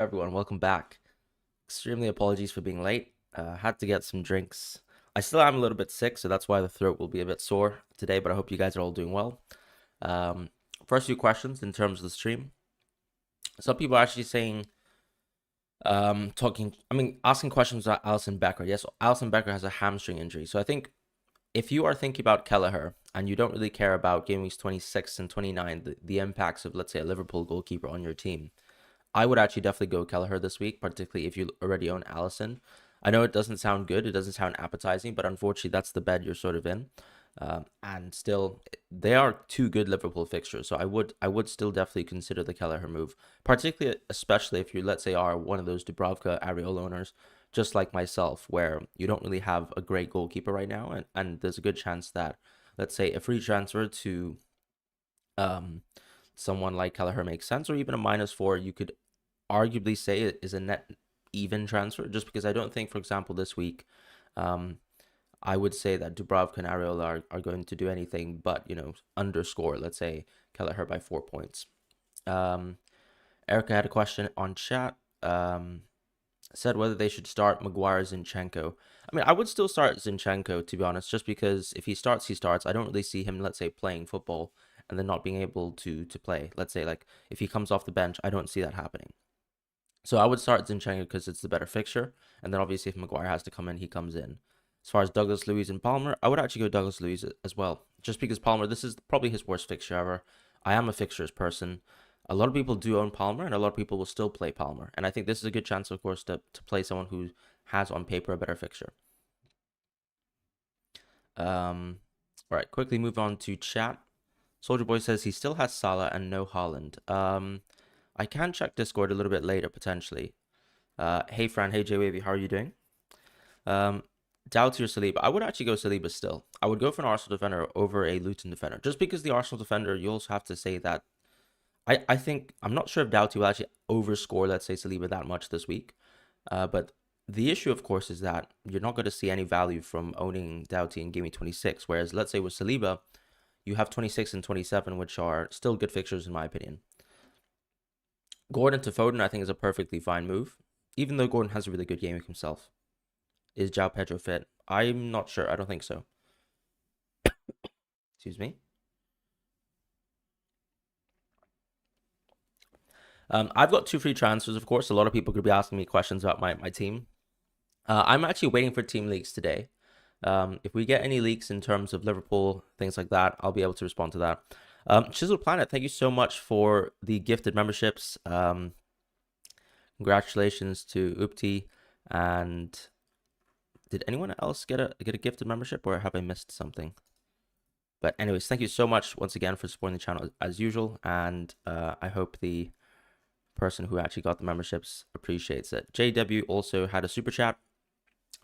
Everyone, welcome back. Extremely apologies for being late. Had to get some drinks. I still am a little bit sick, so that's why the throat will be a bit sore today, but I hope you guys are all doing well. Um, First few questions in terms of the stream. Some people are actually saying, asking questions about Alison Becker. Yes, Alison Becker has a hamstring injury. So I think if you are thinking about Kelleher and you don't really care about game weeks 26 and 29, the impacts of, let's say, a Liverpool goalkeeper on your team, I would actually definitely go Kelleher this week, particularly if you already own Allison. I know it doesn't sound good, it doesn't sound appetizing, but unfortunately, that's the bed you're sort of in. And still, they are two good Liverpool fixtures, so I would still definitely consider the Kelleher move, particularly especially if you, let's say, are one of those Dubravka Areola owners, just like myself, where you don't really have a great goalkeeper right now, and there's a good chance that, let's say, a free transfer to um someone like Kelleher makes sense, or even a -4, you could arguably say it is a net even transfer, just because I don't think, for example, this week, um, I would say that Dubravka and Areola are going to do anything but, underscore, let's say, Kelleher by 4 points. Erica had a question on chat, said whether they should start Maguire Zinchenko. I mean, I would still start Zinchenko, to be honest, just because if he starts, he starts. I don't really see him, let's say, playing football and then not being able to play. Let's say, like, if he comes off the bench, I don't see that happening. So I would start Zinchenko because it's the better fixture. And then obviously if Maguire has to come in, he comes in. As far as Douglas Luiz and Palmer, I would actually go Douglas Luiz as well. Just because Palmer, this is probably his worst fixture ever. I am a fixtures person. A lot of people do own Palmer, and a lot of people will still play Palmer. And I think this is a good chance, of course, to play someone who has on paper a better fixture. All right, quickly move on to chat. Soldier Boy says he still has Salah and no Haaland. I can check Discord a little bit later, potentially. Hey Fran, hey JWavy, how are you doing? Doughty or Saliba? I would actually go Saliba still. I would go for an Arsenal defender over a Luton defender. Just because the Arsenal defender, you also have to say that I think, I'm not sure if Doughty will actually overscore, let's say, Saliba that much this week. But the issue, of course, is that you're not going to see any value from owning Doughty in Game 26. Whereas, let's say with Saliba, you have 26 and 27, which are still good fixtures in my opinion. Gordon to Foden, I think, is a perfectly fine move, even though Gordon has a really good game himself. Is João Pedro fit? I'm not sure. I don't think so. Excuse me. I've got 2 free transfers, of course. A lot of people could be asking me questions about my team. I'm actually waiting for team leaks today. If we get any leaks in terms of Liverpool, things like that, I'll be able to respond to that. Chiseled Planet, thank you so much for the gifted memberships. Congratulations to Upti. And did anyone else get a gifted membership, or have I missed something? But anyways, thank you so much once again for supporting the channel as usual, and I hope the person who actually got the memberships appreciates it. JW also had a super chat.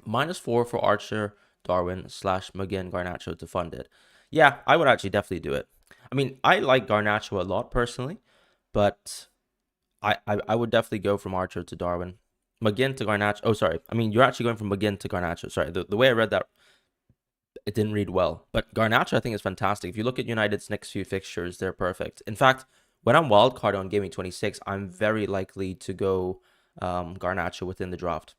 -4 for Archer, Darwin / McGinn Garnacho to fund it. Yeah, I would actually definitely do it. I mean, I like Garnacho a lot personally, but I would definitely go from Archer to Darwin. McGinn to Garnacho. Oh, sorry. I mean, you're actually going from McGinn to Garnacho. Sorry, the way I read that, it didn't read well. But Garnacho, I think, is fantastic. If you look at United's next few fixtures, they're perfect. In fact, when I'm wildcard on Gaming 26, I'm very likely to go Garnacho within the draft.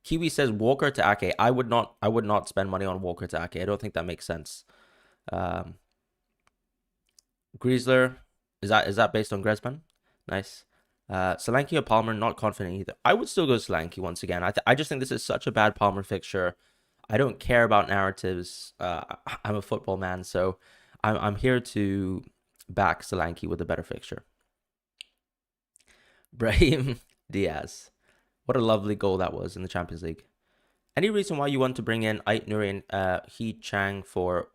Kiwi says Walker to Ake. I would not spend money on Walker to Ake. I don't think that makes sense. Griezler, is that based on Griezmann? Nice. Solanke or Palmer, not confident either. I would still go Solanke once again. I just think this is such a bad Palmer fixture. I don't care about narratives. I'm a football man, so I'm here to back Solanke with a better fixture. Brahim Diaz. What a lovely goal that was in the Champions League. Any reason why you want to bring in Ait Nuri and He Chang for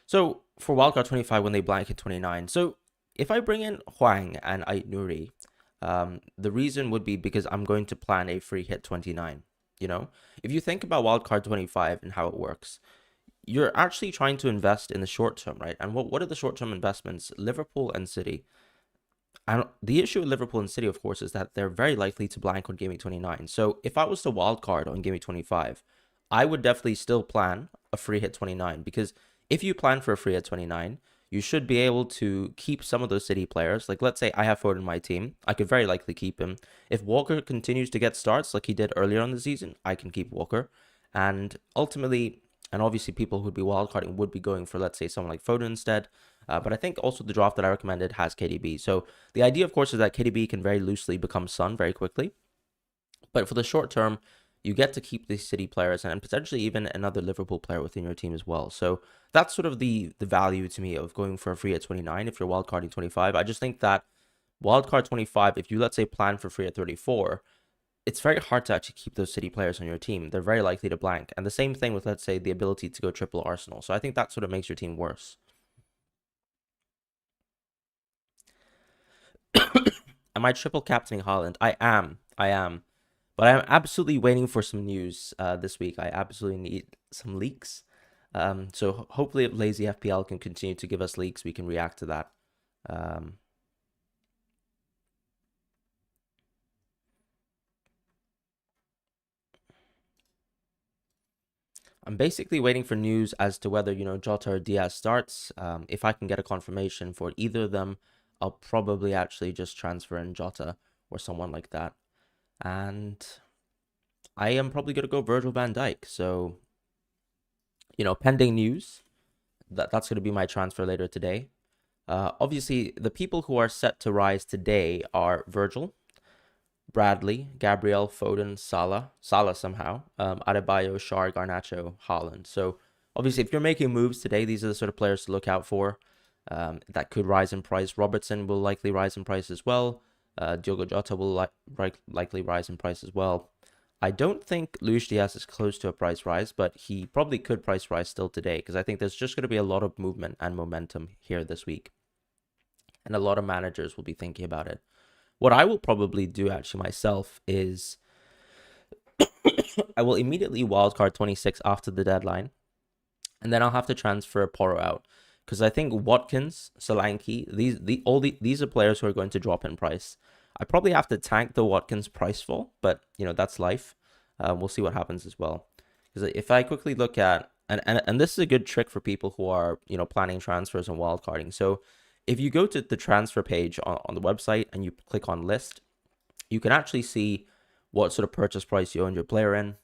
Wildcard 25 when they blank at 29? So if I bring in Huang and Ait Nuri, the reason would be because I'm going to plan a free hit 29. If you think about Wildcard 25 and how it works, you're actually trying to invest in the short term, right? And what are the short term investments? Liverpool and City. The issue with Liverpool and City, of course, is that they're very likely to blank on Game 29. So if I was to wildcard on Game 25, I would definitely still plan a free hit 29, because if you plan for a free hit 29, you should be able to keep some of those City players. Like, let's say I have Foden in my team. I could very likely keep him. If Walker continues to get starts like he did earlier on the season, I can keep Walker. And ultimately, and obviously people who'd be wildcarding would be going for, let's say, someone like Foden instead. But I think also the draft that I recommended has KDB. So the idea, of course, is that KDB can very loosely become Son very quickly. But for the short term, you get to keep these City players and potentially even another Liverpool player within your team as well. So that's sort of the value to me of going for a free at 29 if you're wildcarding 25. I just think that wildcard 25, if you, let's say, plan for free at 34, it's very hard to actually keep those City players on your team. They're very likely to blank. And the same thing with, let's say, the ability to go triple Arsenal. So I think that sort of makes your team worse. Am I triple captaining Haaland? I am. But I'm absolutely waiting for some news this week. I absolutely need some leaks. So hopefully if Lazy FPL can continue to give us leaks, we can react to that. I'm basically waiting for news as to whether, Jota or Diaz starts. If I can get a confirmation for either of them, I'll probably actually just transfer in Jota or someone like that. And I am probably going to go Virgil van Dijk. So, pending news, that's going to be my transfer later today. Obviously, the people who are set to rise today are Virgil, Bradley, Gabriel, Foden, Salah somehow, Adebayo, Schär, Garnacho, Haaland. So obviously, if you're making moves today, these are the sort of players to look out for that could rise in price. Robertson will likely rise in price as well. Diogo Jota will likely rise in price as well. I don't think Luis Diaz is close to a price rise, but he probably could price rise still today because I think there's just going to be a lot of movement and momentum here this week. And a lot of managers will be thinking about it. What I will probably do actually myself is I will immediately wildcard 26 after the deadline, and then I'll have to transfer Porro out because I think Watkins, Solanke, these are players who are going to drop in price. I probably have to tank the Watkins price fall, but that's life. We'll see what happens as well. Because if I quickly look at and this is a good trick for people who are planning transfers and wildcarding. So if you go to the transfer page on the website and you click on list, you can actually see what sort of purchase price you own your player in.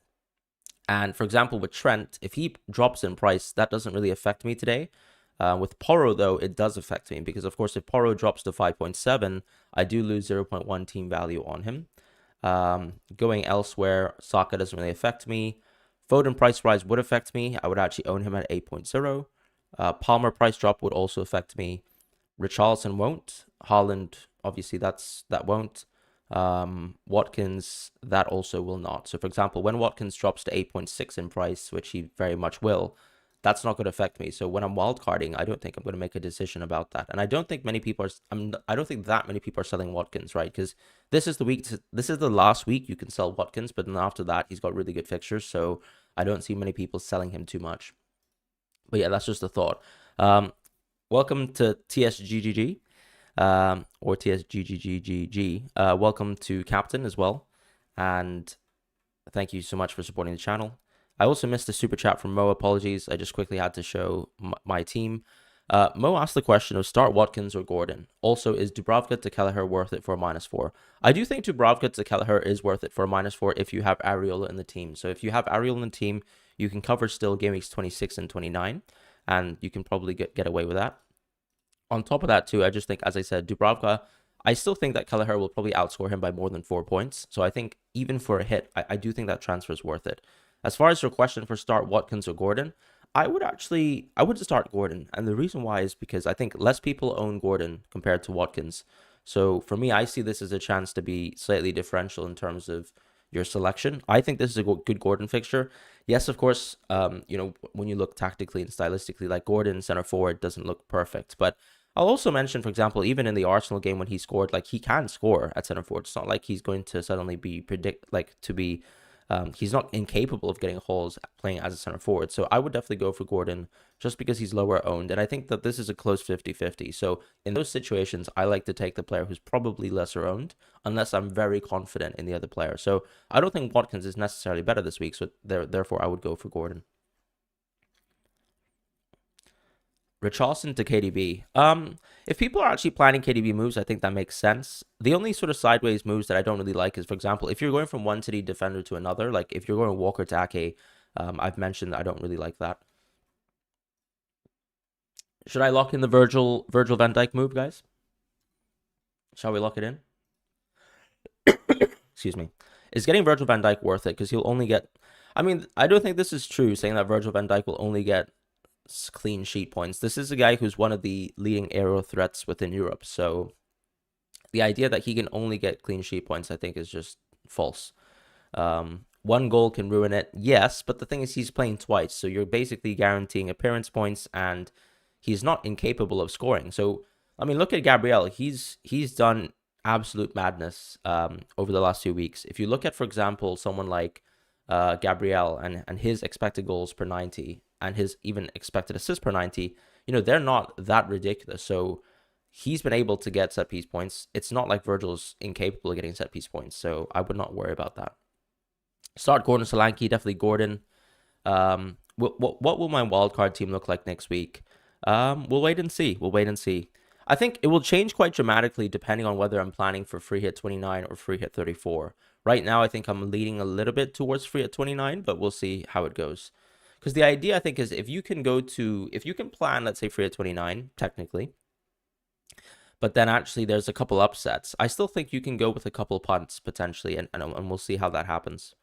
And for example, with Trent, if he drops in price, that doesn't really affect me today. With Porro, though, it does affect me because, of course, if Porro drops to 5.7, I do lose 0.1 team value on him. Going elsewhere, Saka doesn't really affect me. Foden price rise would affect me. I would actually own him at 8.0. Palmer price drop would also affect me. Richarlison won't. Haaland, obviously, that won't. Watkins, that also will not. So, for example, when Watkins drops to 8.6 in price, which he very much will, that's not going to affect me. So when I'm wildcarding, I don't think I'm going to make a decision about that. And I don't think many people are. I don't think that many people are selling Watkins, right? Because this is the last week you can sell Watkins, but then after that he's got really good fixtures. So I don't see many people selling him too much. But yeah, that's just a thought. Welcome to TSGGG, or TSGGGG. Welcome to Captain as well, and thank you so much for supporting the channel. I also missed a super chat from Mo. Apologies. I just quickly had to show my team. Mo asked the question of start Watkins or Gordon. Also, is Dubravka to Kelleher worth it for a -4? I do think Dubravka to Kelleher is worth it for a -4 if you have Areola in the team. So if you have Areola in the team, you can cover still game weeks 26 and 29, and you can probably get away with that. On top of that, too, I just think, as I said, Dubravka, I still think that Kelleher will probably outscore him by more than 4 points. So I think even for a hit, I do think that transfer is worth it. As far as your question for start Watkins or Gordon, I would start Gordon. And the reason why is because I think less people own Gordon compared to Watkins. So for me, I see this as a chance to be slightly differential in terms of your selection. I think this is a good Gordon fixture. Yes, of course, when you look tactically and stylistically, like Gordon center forward doesn't look perfect. But I'll also mention, for example, even in the Arsenal game when he scored, like he can score at center forward. It's not like he's going to suddenly be he's not incapable of getting holes playing as a center forward. So I would definitely go for Gordon just because he's lower owned. And I think that this is a close 50-50. So in those situations, I like to take the player who's probably lesser owned unless I'm very confident in the other player. So I don't think Watkins is necessarily better this week. So therefore, I would go for Gordon. Richarlison to KDB. If people are actually planning KDB moves, I think that makes sense. The only sort of sideways moves that I don't really like is, for example, if you're going from one City defender to another, like if you're going Walker to Ake, I've mentioned that I don't really like that. Should I lock in the Virgil Van Dijk move, guys? Shall we lock it in? Excuse me. Is getting Virgil van Dijk worth it? Because he'll only get... I mean, I don't think this is true, saying that Virgil van Dijk will only get clean sheet points. This is a guy who's one of the leading aerial threats within Europe. So the idea that he can only get clean sheet points, I think, is just false. One goal can ruin it, yes, but the thing is he's playing twice. So you're basically guaranteeing appearance points, and he's not incapable of scoring. So, I mean, look at Gabriel. He's done absolute madness over the last 2 weeks. If you look at, for example, someone like Gabriel and his expected goals per 90 and his even expected assists per 90, they're not that ridiculous. So he's been able to get set piece points. It's not like Virgil's incapable of getting set piece points. So I would not worry about that. Start Gordon Solanke, definitely Gordon. What will my wildcard team look like next week? We'll wait and see. I think it will change quite dramatically depending on whether I'm planning for free hit 29 or free hit 34. Right now, I think I'm leaning a little bit towards free hit 29, but we'll see how it goes. Because the idea, I think, is if you can plan, let's say, free hit 29, technically, but then actually there's a couple upsets, I still think you can go with a couple punts potentially, and we'll see how that happens.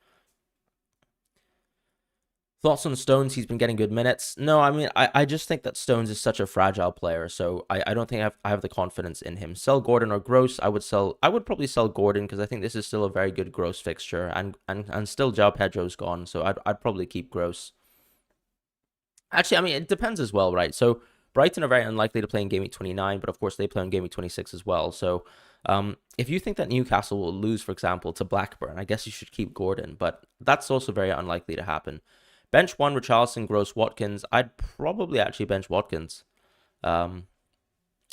Thoughts on Stones? He's been getting good minutes. No, I mean, I just think that Stones is such a fragile player, so I don't think I have the confidence in him. Sell Gordon or Gross. I would probably sell Gordon because I think this is still a very good Gross fixture, and still João Pedro's gone, so I'd probably keep Gross. Actually, I mean, it depends as well, right? So Brighton are very unlikely to play in Gameweek 29, but of course they play on Gameweek 26 as well. So if you think that Newcastle will lose, for example, to Blackburn, I guess you should keep Gordon, but that's also very unlikely to happen. Bench one, Richarlison, Gross, Watkins. I'd probably actually bench Watkins. I'd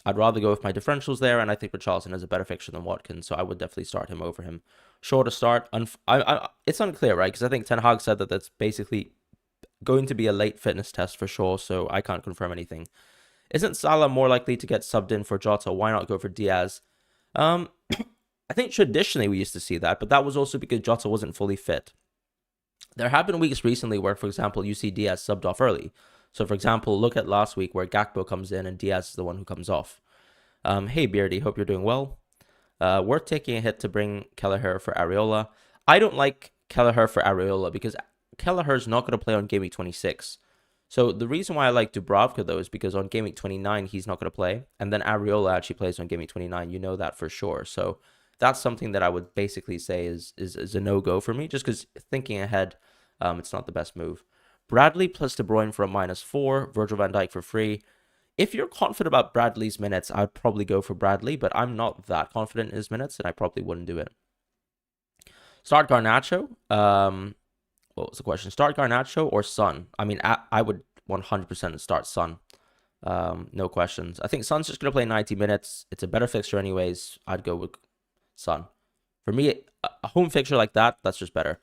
rather go with my differentials there, and I think Richarlison has a better fixture than Watkins, so I would definitely start him over him. Sure to start. It's unclear, right? Because I think Ten Hag said that that's basically going to be a late fitness test for sure, so I can't confirm anything. Isn't Salah more likely to get subbed in for Jota? Why not go for Diaz? I think traditionally we used to see that, but that was also because Jota wasn't fully fit. There have been weeks recently where, for example, you see Diaz subbed off early. So, for example, look at last week where Gakpo comes in and Diaz is the one who comes off. Hey, Beardy, hope you're doing well. Worth taking a hit to bring Kelleher for Areola. I don't like Kelleher for Areola because Kelleher's not going to play on Game Week 26. So the reason why I like Dubravka, though, is because on Game Week 29, he's not going to play. And then Areola actually plays on Game Week 29. You know that for sure. So that's something that I would basically say is a no-go for me, just because thinking ahead, it's not the best move. Bradley plus De Bruyne for a -4, Virgil van Dijk for free. If you're confident about Bradley's minutes, I'd probably go for Bradley, but I'm not that confident in his minutes, and I probably wouldn't do it. Start Garnacho. What was the question? Start Garnacho or Son? I mean, I would 100% start Son. No questions. I think Son's just going to play 90 minutes. It's a better fixture anyways. I'd go with Son. For me, a home fixture like that, that's just better.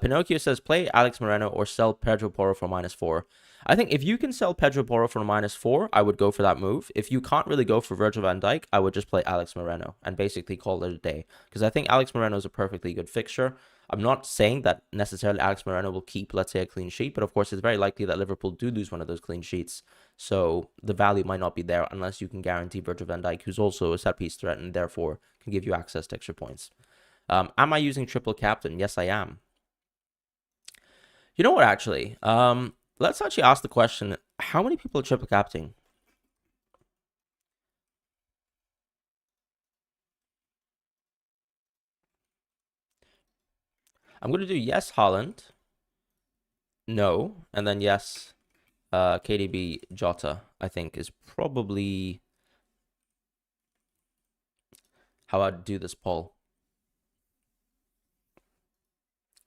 Pinocchio says, play Alex Moreno or sell Pedro Porro for -4. I think if you can sell Pedro Porro for -4, I would go for that move. If you can't really go for Virgil van Dijk, I would just play Alex Moreno and basically call it a day. Because I think Alex Moreno is a perfectly good fixture. I'm not saying that necessarily Alex Moreno will keep, let's say, a clean sheet, but of course it's very likely that Liverpool do lose one of those clean sheets. So the value might not be there unless you can guarantee Virgil van Dijk, who's also a set-piece threat and therefore can give you access to extra points. Am I using triple captain? Yes, I am. You know what, actually? Let's actually ask the question, how many people are triple captaining? I'm going to do yes, Haaland. No. And then yes, KDB Jota, I think, is probably how I'd do this poll.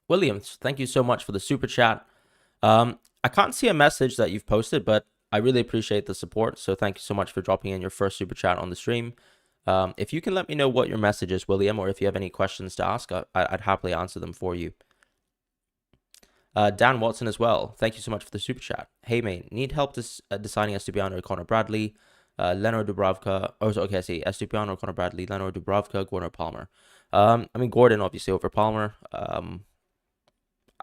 Williams, thank you so much for the super chat. I can't see a message that you've posted, but I really appreciate the support. So thank you so much for dropping in your first super chat on the stream. If you can let me know what your message is, William, or if you have any questions to ask, I'd happily answer them for you. Dan Watson as well. Thank you so much for the super chat. Hey mate, need help deciding Estupiñán or Connor Bradley, Leonard Dubravka. Oh, so, okay, I see. Estupiñán or Connor Bradley, Leonard Dubravka, Gordon or Palmer. I mean Gordon obviously over Palmer.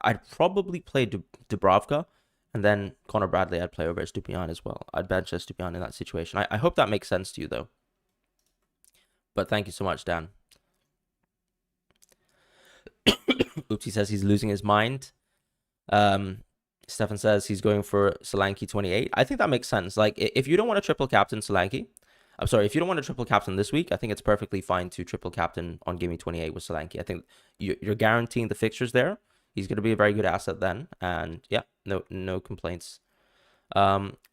I'd probably play Dubravka, and then Connor Bradley I'd play over Estupiñán as well. I'd bench Estupiñán in that situation. I hope that makes sense to you though. But thank you so much, Dan. Oops, he says he's losing his mind. Stefan says he's going for Solanke 28. I think that makes sense. Like, if you don't want to triple captain Solanke, I'm sorry, if you don't want to triple captain this week, I think it's perfectly fine to triple captain on Gameweek 28 with Solanke. I think you're guaranteeing the fixtures there. He's going to be a very good asset then. And yeah, no complaints.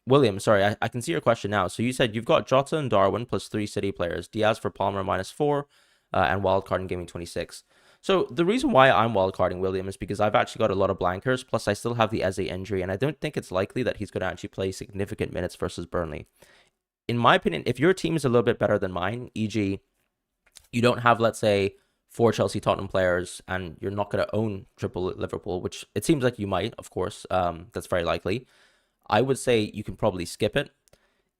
William, sorry, I can see your question now. So you said you've got Jota and Darwin plus 3 City players, Diaz for Palmer -4, and wildcard in Gameweek 26. So the reason why I'm wildcarding William is because I've actually got a lot of blankers, plus I still have the Eze injury, and I don't think it's likely that he's going to actually play significant minutes versus Burnley. In my opinion, if your team is a little bit better than mine, e.g., you don't have, let's say, 4 Chelsea Tottenham players, and you're not going to own triple Liverpool, which it seems like you might, of course. That's very likely. I would say you can probably skip it.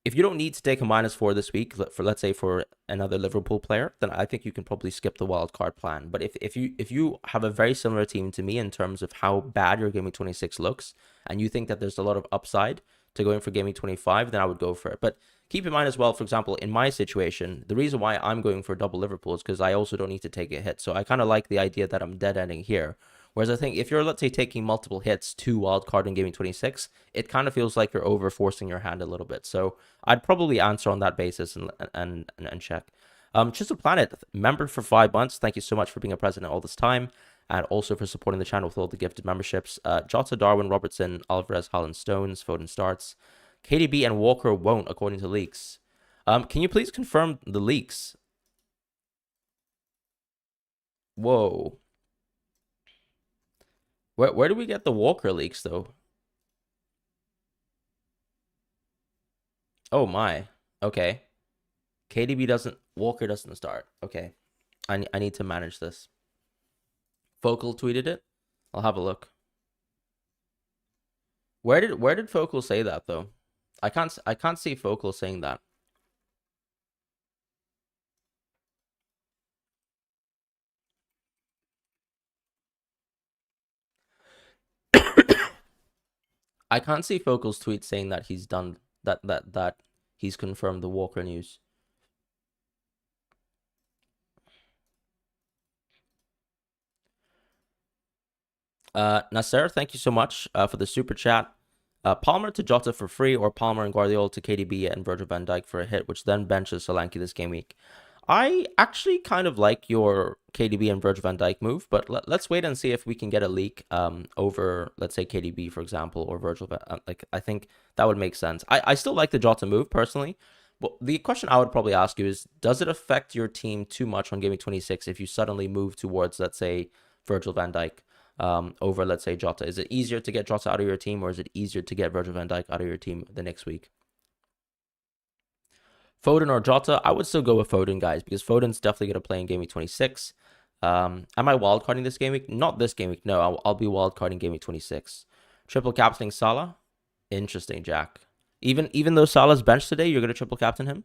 If you don't need to take a -4 this week for, let's say, for another Liverpool player, then I think you can probably skip the wild card plan. But if you have a very similar team to me in terms of how bad your Gameweek 26 looks, and you think that there's a lot of upside to going for Gameweek 25, then I would go for it. But keep in mind as well, for example, in my situation, the reason why I'm going for double Liverpool is because I also don't need to take a hit. So I kind of like the idea that I'm dead ending here. Whereas I think if you're, let's say, taking multiple hits to wildcard in Gameweek 26, it kind of feels like you're over forcing your hand a little bit. So I'd probably answer on that basis and check. Chisel Planet, member for 5 months. Thank you so much for being a president all this time, and also for supporting the channel with all the gifted memberships. Jota, Darwin, Robertson, Alvarez, Holland, Stones, Foden starts. KDB and Walker won't, according to leaks. Can you please confirm the leaks? Whoa. Where do we get the Walker leaks, though? Oh, my. Okay. KDB doesn't... Walker doesn't start. Okay. I need to manage this. Focal tweeted it. I'll have a look. Where did Focal say that, though? I can't see Focal saying that. I can't see Focal's tweet saying that he's done that he's confirmed the Walker news. Nasser, thank you so much for the super chat. Palmer to Jota for free, or Palmer and Guardiola to KDB and Virgil van Dijk for a hit, which then benches Solanke this game week. I actually kind of like your KDB and Virgil van Dijk move, but let's wait and see if we can get a leak over, let's say, KDB, for example, or Virgil. Like, I think that would make sense. I still like the Jota move, personally. But the question I would probably ask you is, does it affect your team too much on Gameweek 26 if you suddenly move towards, let's say, Virgil van Dijk over, let's say, Jota? Is it easier to get Jota out of your team, or is it easier to get Virgil van Dijk out of your team the next week? Foden or Jota? I would still go with Foden, guys, because Foden's definitely going to play in Game Week 26. Am I wildcarding this game week? Not this game week. No, I'll be wildcarding Game Week 26. Triple captaining Salah? Interesting, Jack. Even though Salah's benched today, you're going to triple captain him?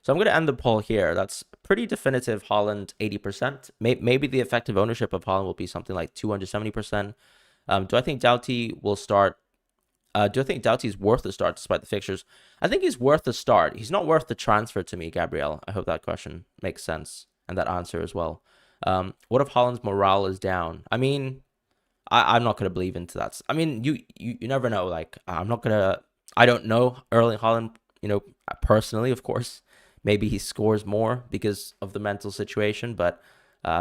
So I'm going to end the poll here. That's pretty definitive. Haaland 80%. Maybe the effective ownership of Haaland will be something like 270%. Do I think Doughty will start? Do I think Doughty's worth the start despite the fixtures? I think he's worth the start. He's not worth the transfer to me, Gabrielle. I hope that question makes sense, and that answer as well. What if Haaland's morale is down? I mean, I'm not going to believe into that. I mean, you never know. Like, I don't know Erling Haaland, personally, of course. Maybe he scores more because of the mental situation, but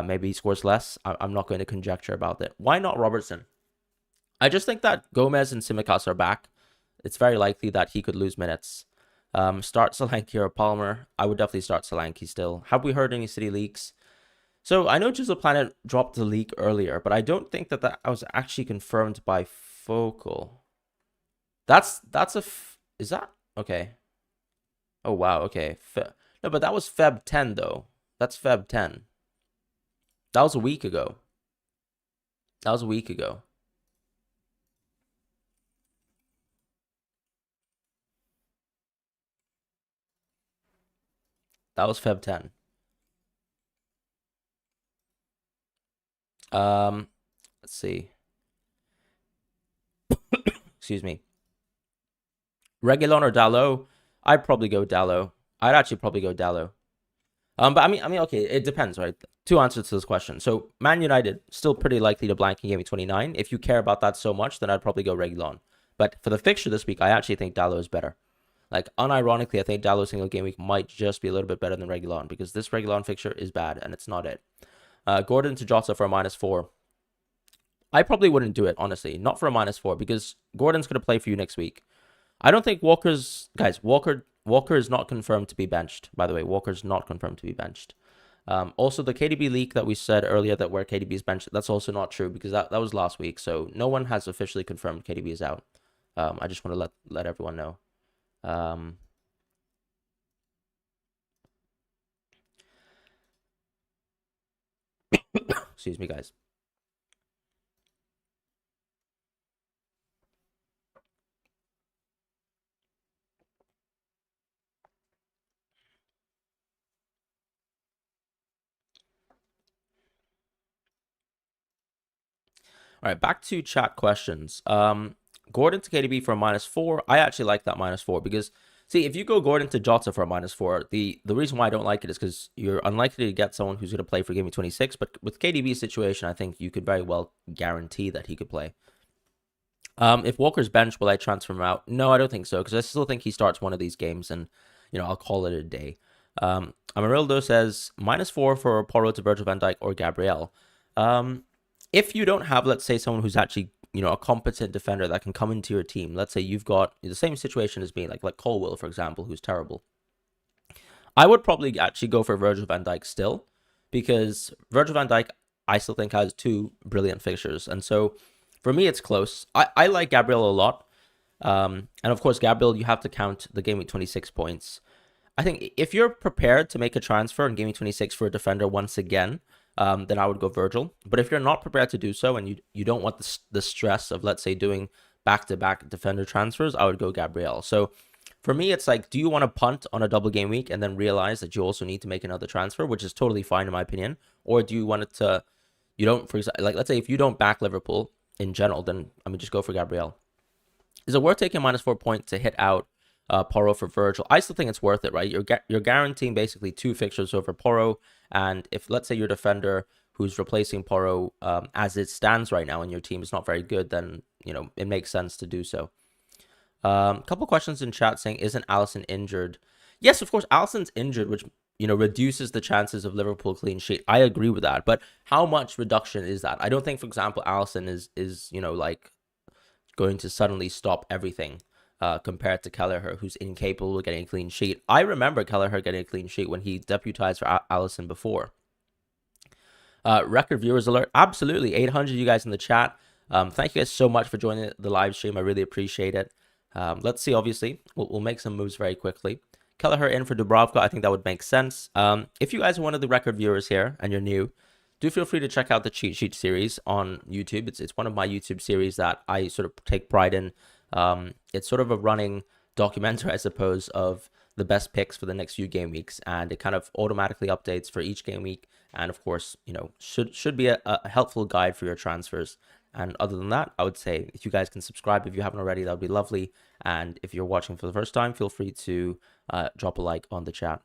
maybe he scores less. I'm not going to conjecture about that. Why not Robertson? I just think that Gomez and Tsimikas are back. It's very likely that he could lose minutes. Start Solanke or Palmer. I would definitely start Solanke still. Have we heard any City leaks? So I know Chisel Planet dropped the leak earlier, but I don't think that was actually confirmed by Focal. Is that okay? Oh wow, okay. No, but that was Feb 10 though. That's Feb 10. That was a week ago. That was Feb 10. Let's see. Excuse me. Reguilon or Dalot? I'd probably go Dalot. I'd actually probably go Dalot. But okay, it depends, right? Two answers to this question. So Man United still pretty likely to blank in Game 29. If you care about that so much, then I'd probably go Reguilon. But for the fixture this week, I actually think Dalot is better. Like, unironically, I think Dalot single game week might just be a little bit better than Reguilon because this Reguilon fixture is bad and it's not it. Gordon to Jota for a -4. I probably wouldn't do it, honestly. Not for a -4 because Gordon's going to play for you next week. I don't think Walker is not confirmed to be benched, by the way. Walker's not confirmed to be benched. Also, the KDB leak that we said earlier that where KDB is benched, that's also not true because that was last week. So no one has officially confirmed KDB is out. I just want to let everyone know. Excuse me, guys. All right, back to chat questions. Gordon to KDB for a -4. I actually like that -4 because, see, if you go Gordon to Jota for a -4, the reason why I don't like it is because you're unlikely to get someone who's going to play for Game 26. But with KDB's situation, I think you could very well guarantee that he could play. If Walker's bench, will I transfer him out? No, I don't think so because I still think he starts one of these games and, I'll call it a day. Amarildo says -4 for Porro to Virgil van Dijk or Gabriel. If you don't have, let's say, someone who's actually, a competent defender that can come into your team, let's say you've got the same situation as me, like Colwill, for example, who's terrible. I would probably actually go for Virgil van Dijk still because Virgil van Dijk, I still think, has two brilliant fixtures. And so for me, it's close. I like Gabriel a lot. And of course, Gabriel, you have to count the Game Week 26 points. I think if you're prepared to make a transfer in Game Week 26 for a defender once again, then I would go Virgil. But if you're not prepared to do so and you don't want the stress of, let's say, doing back-to-back defender transfers, I would go Gabriel. So for me, it's like, do you want to punt on a double game week and then realize that you also need to make another transfer, which is totally fine in my opinion? Or do you want it to, for example, like, let's say if you don't back Liverpool in general, then, just go for Gabriel. Is it worth taking -4 points to hit out Porro for Virgil? I still think it's worth it, right? You're guaranteeing basically two fixtures over Porro, and if, let's say, your defender who's replacing Porro as it stands right now in your team is not very good, then it makes sense to do so. A couple questions in chat saying, isn't Alisson injured? Yes, of course, Alisson's injured, which reduces the chances of Liverpool clean sheet. I agree with that, but how much reduction is that? I don't think, for example, Alisson is like going to suddenly stop everything. Compared to Kelleher, who's incapable of getting a clean sheet. I remember Kelleher getting a clean sheet when he deputized for Alisson before. Record viewers alert. Absolutely. 800 you guys in the chat. Thank you guys so much for joining the live stream. I really appreciate it. Let's see, obviously. We'll make some moves very quickly. Kelleher in for Dubravka. I think that would make sense. If you guys are one of the record viewers here and you're new, do feel free to check out the cheat sheet series on YouTube. It's one of my YouTube series that I sort of take pride in. It's sort of a running documentary, I suppose, of the best picks for the next few game weeks, and it kind of automatically updates for each game week. And of course, should be a helpful guide for your transfers. And other than that, I would say if you guys can subscribe if you haven't already, that would be lovely. And if you're watching for the first time, feel free to drop a like on the chat.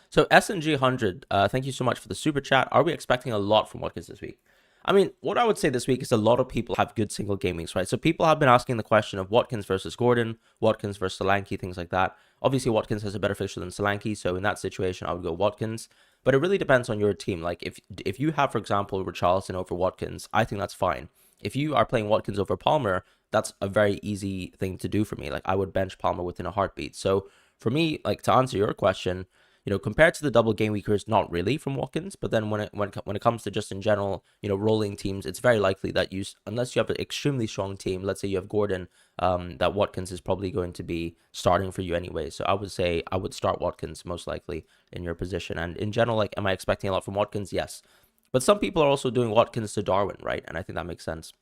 So SNG 100, thank you so much for the super chat. Are we expecting a lot from Watkins this week? What I would say this week is a lot of people have good single game weeks, right? So people have been asking the question of Watkins versus Gordon, Watkins versus Solanke, things like that. Obviously, Watkins has a better fixture than Solanke, so in that situation, I would go Watkins. But it really depends on your team. Like, if you have, for example, Richarlison over Watkins, I think that's fine. If you are playing Watkins over Palmer, that's a very easy thing to do for me. Like, I would bench Palmer within a heartbeat. So for me, like, to answer your question, compared to the double game weekers, not really from Watkins, but then when it comes to just in general, rolling teams, it's very likely that unless you have an extremely strong team, let's say you have Gordon, that Watkins is probably going to be starting for you anyway. So I would say I would start Watkins most likely in your position. And in general, like, am I expecting a lot from Watkins? Yes. But some people are also doing Watkins to Darwin, right? And I think that makes sense.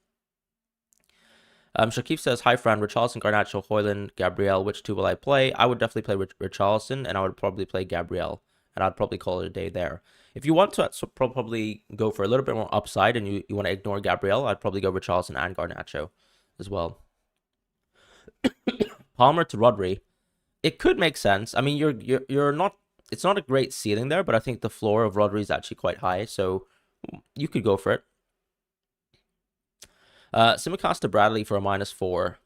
Shakif says, hi, Fran, Richarlison, Garnacho, Hoyland, Gabriel. Which two will I play? I would definitely play Richarlison, and I would probably play Gabriel, and I'd probably call it a day there. If you want to probably go for a little bit more upside and you want to ignore Gabriel, I'd probably go Richarlison and Garnacho as well. Palmer to Rodri. It could make sense. I mean, you're not. It's not a great ceiling there, but I think the floor of Rodri is actually quite high, so you could go for it. Simicast to Bradley for a -4.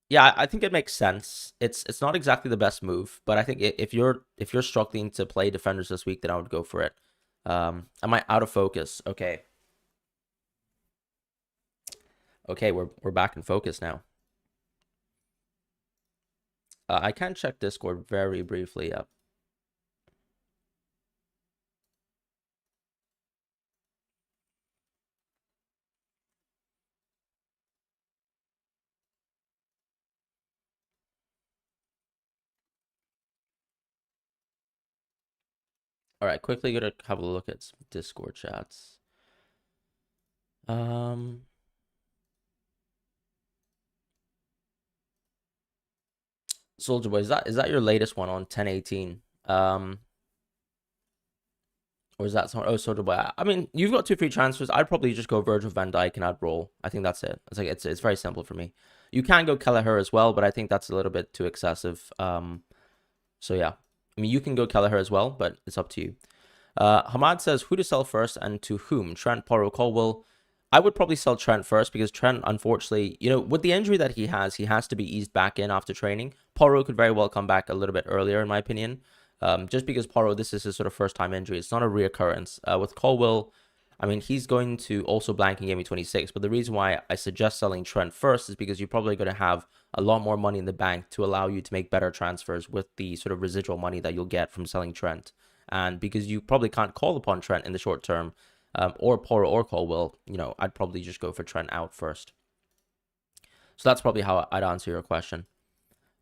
Yeah, I think it makes sense. It's not exactly the best move, but I think if you're struggling to play defenders this week, then I would go for it. Am I out of focus? Okay. Okay, we're back in focus now. I can check Discord very briefly. Yep. All right, quickly gonna have a look at some Discord chats. Soldier Boy, is that your latest one on 1018? Or is that someone? Oh, Soldier Boy. I mean, you've got 2 free transfers. I'd probably just go Virgil van Dijk and add roll. I think that's it. It's like it's very simple for me. You can go Kelleher as well, but I think that's a little bit too excessive. So yeah, I mean, you can go Kelleher as well, but it's up to you. Hamad says, who to sell first and to whom? Trent, Porro, Colwell. I would probably sell Trent first because Trent, unfortunately, with the injury that he has to be eased back in after training. Porro could very well come back a little bit earlier, in my opinion. Just because Porro, this is his sort of first-time injury. It's not a reoccurrence. With Colwell, I mean, he's going to also blank in Gameweek 26, but the reason why I suggest selling Trent first is because you're probably going to have a lot more money in the bank to allow you to make better transfers with the sort of residual money that you'll get from selling Trent. And because you probably can't call upon Trent in the short term, or Porro or Colwell, I'd probably just go for Trent out first. So that's probably how I'd answer your question.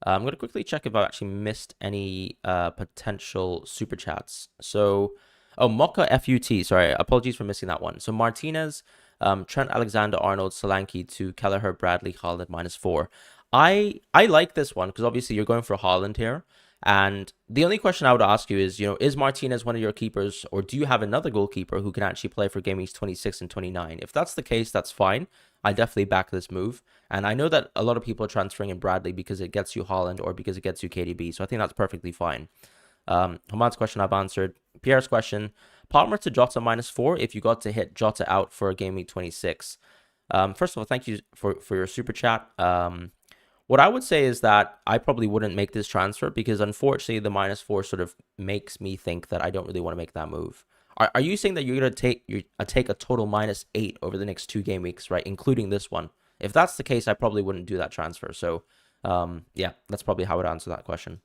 I'm going to quickly check if I actually missed any potential super chats. So, Mocha FUT, sorry, apologies for missing that one. So Martinez, Trent Alexander-Arnold, Solanke to Kelleher, Bradley, Haaland -4. I like this one because obviously you're going for Haaland here. And the only question I would ask you is Martinez one of your keepers, or do you have another goalkeeper who can actually play for Game Weeks 26 and 29? If that's the case, that's fine. I definitely back this move. And I know that a lot of people are transferring in Bradley because it gets you Haaland or because it gets you KDB. So I think that's perfectly fine. Hamad's question I've answered. Pierre's question, Palmer to Jota -4 if you got to hit Jota out for Game Week 26. First of all, thank you for your super chat. What I would say is that I probably wouldn't make this transfer because unfortunately the -4 sort of makes me think that I don't really want to make that move. Are you saying that you're going to take a total -8 over the next 2 game weeks, right, including this one? If that's the case, I probably wouldn't do that transfer. So, yeah, that's probably how I would answer that question.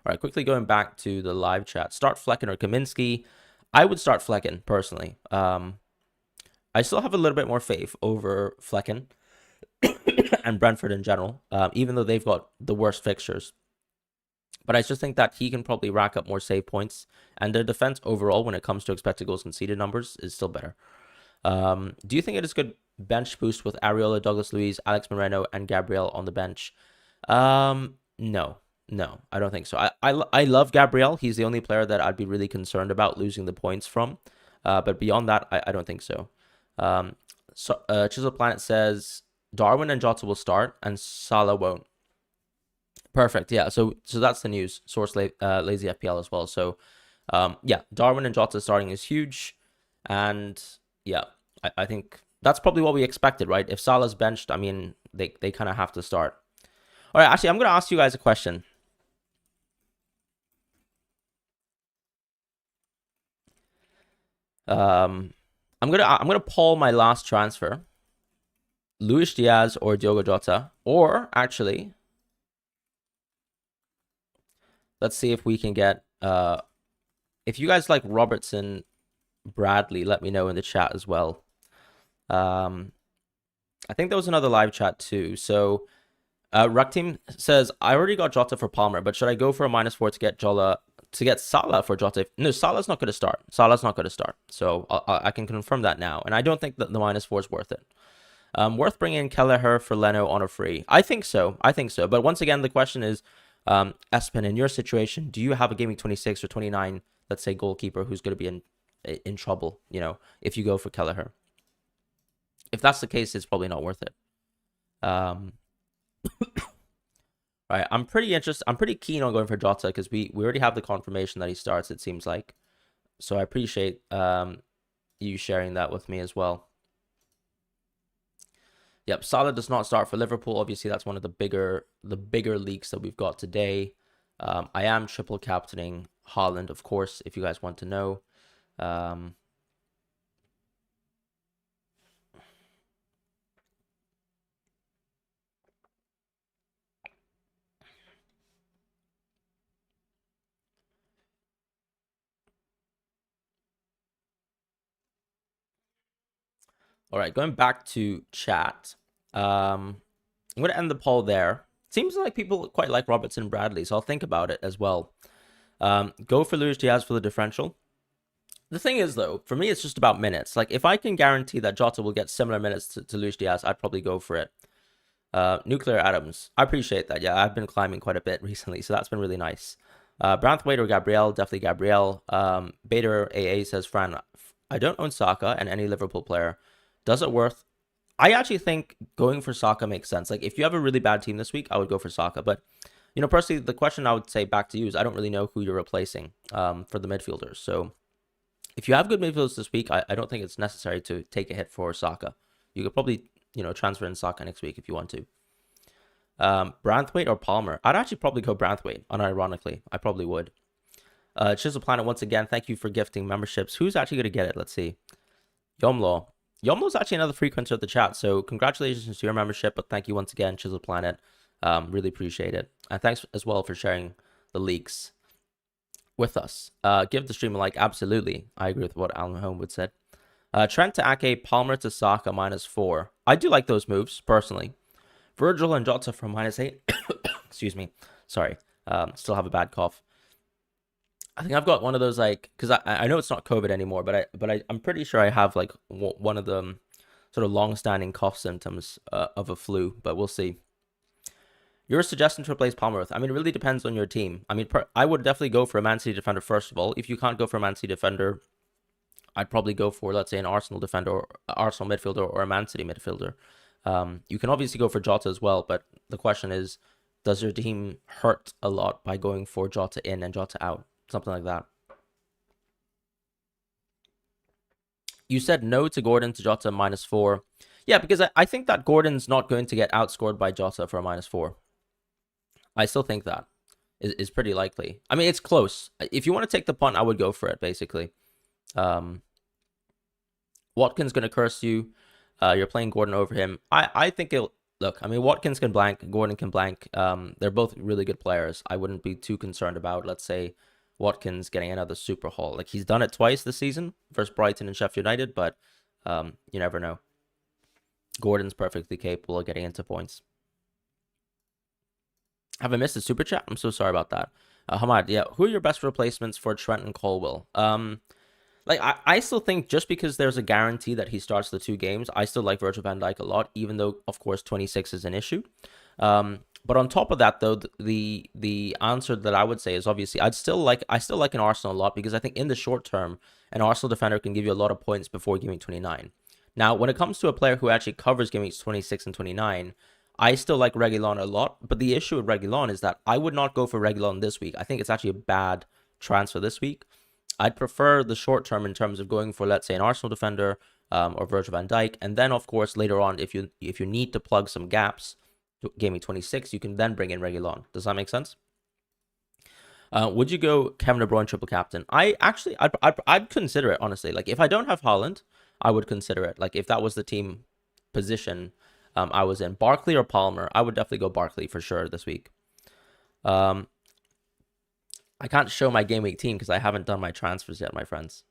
All right, quickly going back to the live chat. Start Flecken or Kaminsky. I would start Flecken, personally. I still have a little bit more faith over Flecken and Brentford in general, even though they've got the worst fixtures. But I just think that he can probably rack up more save points. And their defense overall, when it comes to expected goals conceded numbers, is still better. Do you think it is good bench boost with Areola, Douglas Luiz, Alex Moreno, and Gabriel on the bench? No, I don't think so. I love Gabriel. He's the only player that I'd be really concerned about losing the points from. But beyond that, I don't think so. Chisel Planet says Darwin and Jota will start and Salah won't. Perfect. Yeah. So that's the news. Source Lazy FPL as well. So yeah, Darwin and Jota starting is huge. And yeah, I think that's probably what we expected, right? If Salah's benched, I mean, they kind of have to start. All right, actually, I'm going to ask you guys a question. I'm gonna poll my last transfer. Luis Diaz or Diogo Jota, or actually, let's see if we can get if you guys like Robertson, Bradley, let me know in the chat as well. I think there was another live chat too. So Ruck Team says, I already got Jota for Palmer, but should I go for a -4 to get Jota to get Salah for Jota. No, Salah's not going to start. Salah's not going to start. So I can confirm that now. And I don't think that the -4 is worth it. Worth bringing in Kelleher for Leno on a free. I think so. I think so. But once again, the question is, Espen, in your situation, do you have a Gaming 26 or 29, let's say, goalkeeper who's going to be in trouble, if you go for Kelleher? If that's the case, it's probably not worth it. Right, I'm pretty interested. I'm pretty keen on going for Jota because we already have the confirmation that he starts, it seems like. So I appreciate you sharing that with me as well. Yep, Salah does not start for Liverpool. Obviously, that's one of the bigger leaks that we've got today. I am triple captaining Haaland, of course, if you guys want to know. All right, going back to chat. I'm going to end the poll there. Seems like people quite like Robertson and Bradley, so I'll think about it as well. Go for Luis Diaz for the differential. The thing is, though, for me, it's just about minutes. Like, if I can guarantee that Jota will get similar minutes to Luis Diaz, I'd probably go for it. Nuclear Atoms. I appreciate that. Yeah, I've been climbing quite a bit recently, so that's been really nice. Branthwaite or Gabriel, definitely Gabriel. Bader AA says, Fran, I don't own Saka and any Liverpool player. Does it worth? I actually think going for Saka makes sense. Like, if you have a really bad team this week, I would go for Saka. But, personally, the question I would say back to you is I don't really know who you're replacing for the midfielders. So, if you have good midfielders this week, I don't think it's necessary to take a hit for Saka. You could probably, transfer in Saka next week if you want to. Branthwaite or Palmer? I'd actually probably go Branthwaite, unironically. I probably would. Chisel Planet, once again, thank you for gifting memberships. Who's actually going to get it? Let's see. Yomlo. Yomlo's actually another frequenter of the chat, so congratulations to your membership, but thank you once again, Chisel Planet. Really appreciate it. And thanks as well for sharing the leaks with us. Give the stream a like. Absolutely. I agree with what Alan Homewood said. Trent to Ake, Palmer to Saka, -4. I do like those moves, personally. Virgil and Jota from -8. Excuse me. Sorry. Still have a bad cough. I think I've got one of those, like, because I know it's not COVID anymore, but I'm pretty sure I have, like, one of the sort of long-standing cough symptoms of a flu, but we'll see. Your suggestion to replace Palmer with? I mean, it really depends on your team. I mean, I would definitely go for a Man City defender first of all. If you can't go for a Man City defender, I'd probably go for, let's say, an Arsenal defender, or Arsenal midfielder, or a Man City midfielder. You can obviously go for Jota as well, but the question is, does your team hurt a lot by going for Jota in and Jota out? Something like that. You said no to Gordon to Jota -4. Yeah, because I think that Gordon's not going to get outscored by Jota for a -4. I still think that is pretty likely. I mean, it's close. If you want to take the punt, I would go for it, basically. Watkins going to curse you. You're playing Gordon over him. I think it'll... Look, I mean, Watkins can blank. Gordon can blank. They're both really good players. I wouldn't be too concerned about, let's say, Watkins getting another super haul. Like, he's done it twice this season versus Brighton and Sheffield United, but you never know. Gordon's perfectly capable of getting into points. Have I missed a super chat? I'm so sorry about that. Hamad, yeah. Who are your best replacements for Trent and Colwill? Like, I still think just because there's a guarantee that he starts the 2 games, I still like Virgil van Dijk a lot, even though, of course, 26 is an issue. But on top of that, though, the answer that I would say is obviously I still like an Arsenal a lot, because I think in the short term, an Arsenal defender can give you a lot of points before Gaming 29. Now, when it comes to a player who actually covers Gaming 26 and 29, I still like Reguilon a lot. But the issue with Reguilon is that I would not go for Reguilon this week. I think it's actually a bad transfer this week. I'd prefer the short term in terms of going for, let's say, an Arsenal defender or Virgil van Dijk. And then, of course, later on, if you need to plug some gaps, Gaming 26, you can then bring in Reguilon. Does that make sense? Would you go Kevin De Bruyne triple captain? I'd consider it, honestly. Like, if I don't have Haaland, I would consider it. Like, if that was the team position I was in, Barkley or Palmer, I would definitely go Barkley for sure this week. I can't show my game week team because I haven't done my transfers yet, my friends.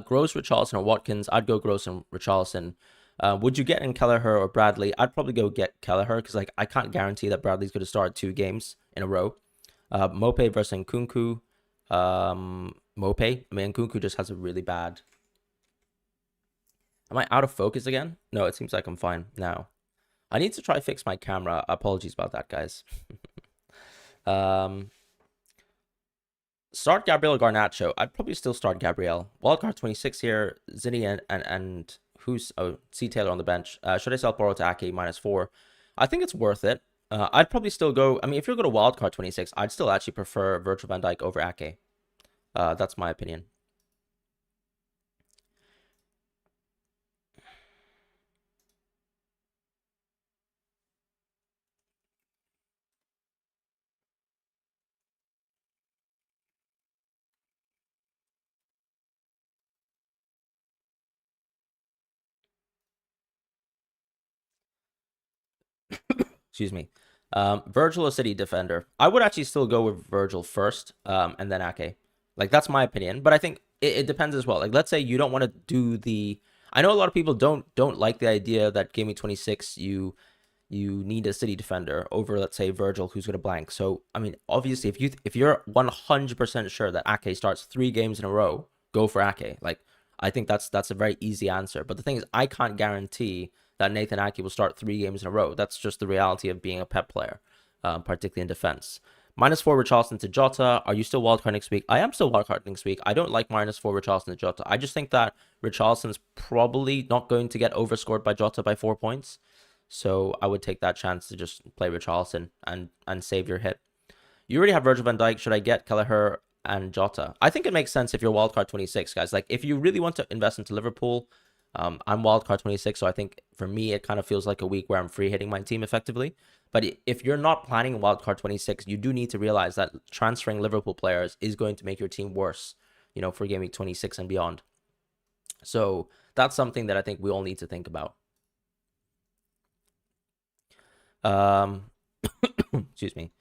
Gross, Richarlison, or Watkins. I'd go Gross and Richarlison. Would you get in Kelleher or Bradley? I'd probably go get Kelleher because like I can't guarantee that Bradley's going to start 2 games in a row. Mope versus Nkunku. Mope. I mean, Nkunku just has a really bad. Am I out of focus again? No, it seems like I'm fine now. I need to try fix my camera. Apologies about that, guys. Start Gabriel Garnacho. I'd probably still start Gabriel. Wildcard 26 here. Zinni and who's C Taylor on the bench. Should I sell Poro to Ake -4? I think it's worth it. I'd probably still go. I mean, if you're going to wildcard 26, I'd still actually prefer Virgil van Dijk over Ake. That's my opinion. Excuse me. Virgil, a City defender. I would actually still go with Virgil first, and then Ake. Like that's my opinion, but I think it depends as well. Like let's say you don't want to do the. I know a lot of people don't like the idea that Gameweek 26 you need a City defender over, let's say, Virgil, who's going to blank. So I mean, obviously, if you're 100% sure that Ake starts 3 games in a row, go for Ake. Like I think that's a very easy answer. But the thing is, I can't guarantee that Nathan Ake will start 3 games in a row. That's just the reality of being a Pep player, particularly in defense. -4 Richarlison to Jota. Are you still wildcard next week? I am still wildcard next week. I don't like -4 Richarlison to Jota. I just think that Richarlison's probably not going to get overscored by Jota by 4 points. So I would take that chance to just play Richarlison and save your hit. You already have Virgil van Dijk. Should I get Kelleher and Jota? I think it makes sense if you're wildcard 26, guys. Like if you really want to invest into Liverpool, I'm wildcard 26, so I think for me it kind of feels like a week where I'm free hitting my team effectively. But if you're not planning wildcard 26, you do need to realize that transferring Liverpool players is going to make your team worse, for game week 26 and beyond. So that's something that I think we all need to think about. Excuse me.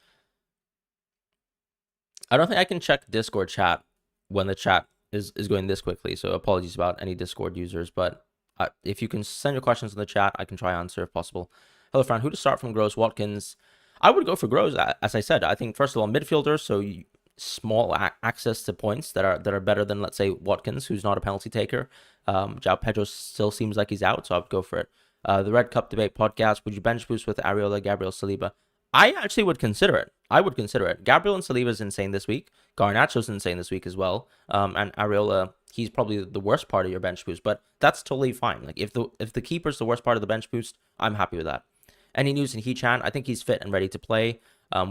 I don't think I can check Discord chat when the chat is going this quickly. So apologies about any Discord users, but if you can send your questions in the chat, I can try answer if possible. Hello, Fran. Who to start from Gross? Watkins. I would go for Gross. As I said, I think first of all midfielder, so small access to points that are better than, let's say, Watkins, who's not a penalty taker. João Pedro still seems like he's out, so I would go for it. The Red Cup Debate podcast. Would you bench boost with Areola, Gabriel, Saliba? I actually would consider it. I would consider it. Gabriel and Saliba is insane this week. Garnacho's insane this week as well. And Areola, he's probably the worst part of your bench boost, but that's totally fine. Like if the keeper's the worst part of the bench boost, I'm happy with that. Any news in Hee-chan? I think he's fit and ready to play.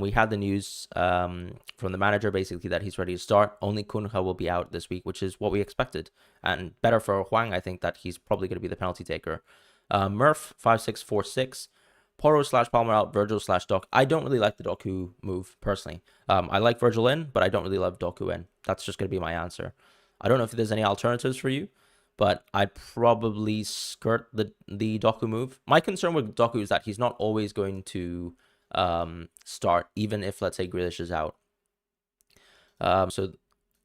We had the news from the manager basically that he's ready to start. Only Kunha will be out this week, which is what we expected. And better for Hwang, I think that he's probably going to be the penalty taker. Murph 5646. Poro / Palmer out, Virgil / Doc. I don't really like the Doku move personally. I like Virgil in, but I don't really love Doku in. That's just going to be my answer. I don't know if there's any alternatives for you, but I'd probably skirt the Doku move. My concern with Doku is that he's not always going to start, even if, let's say, Grealish is out. So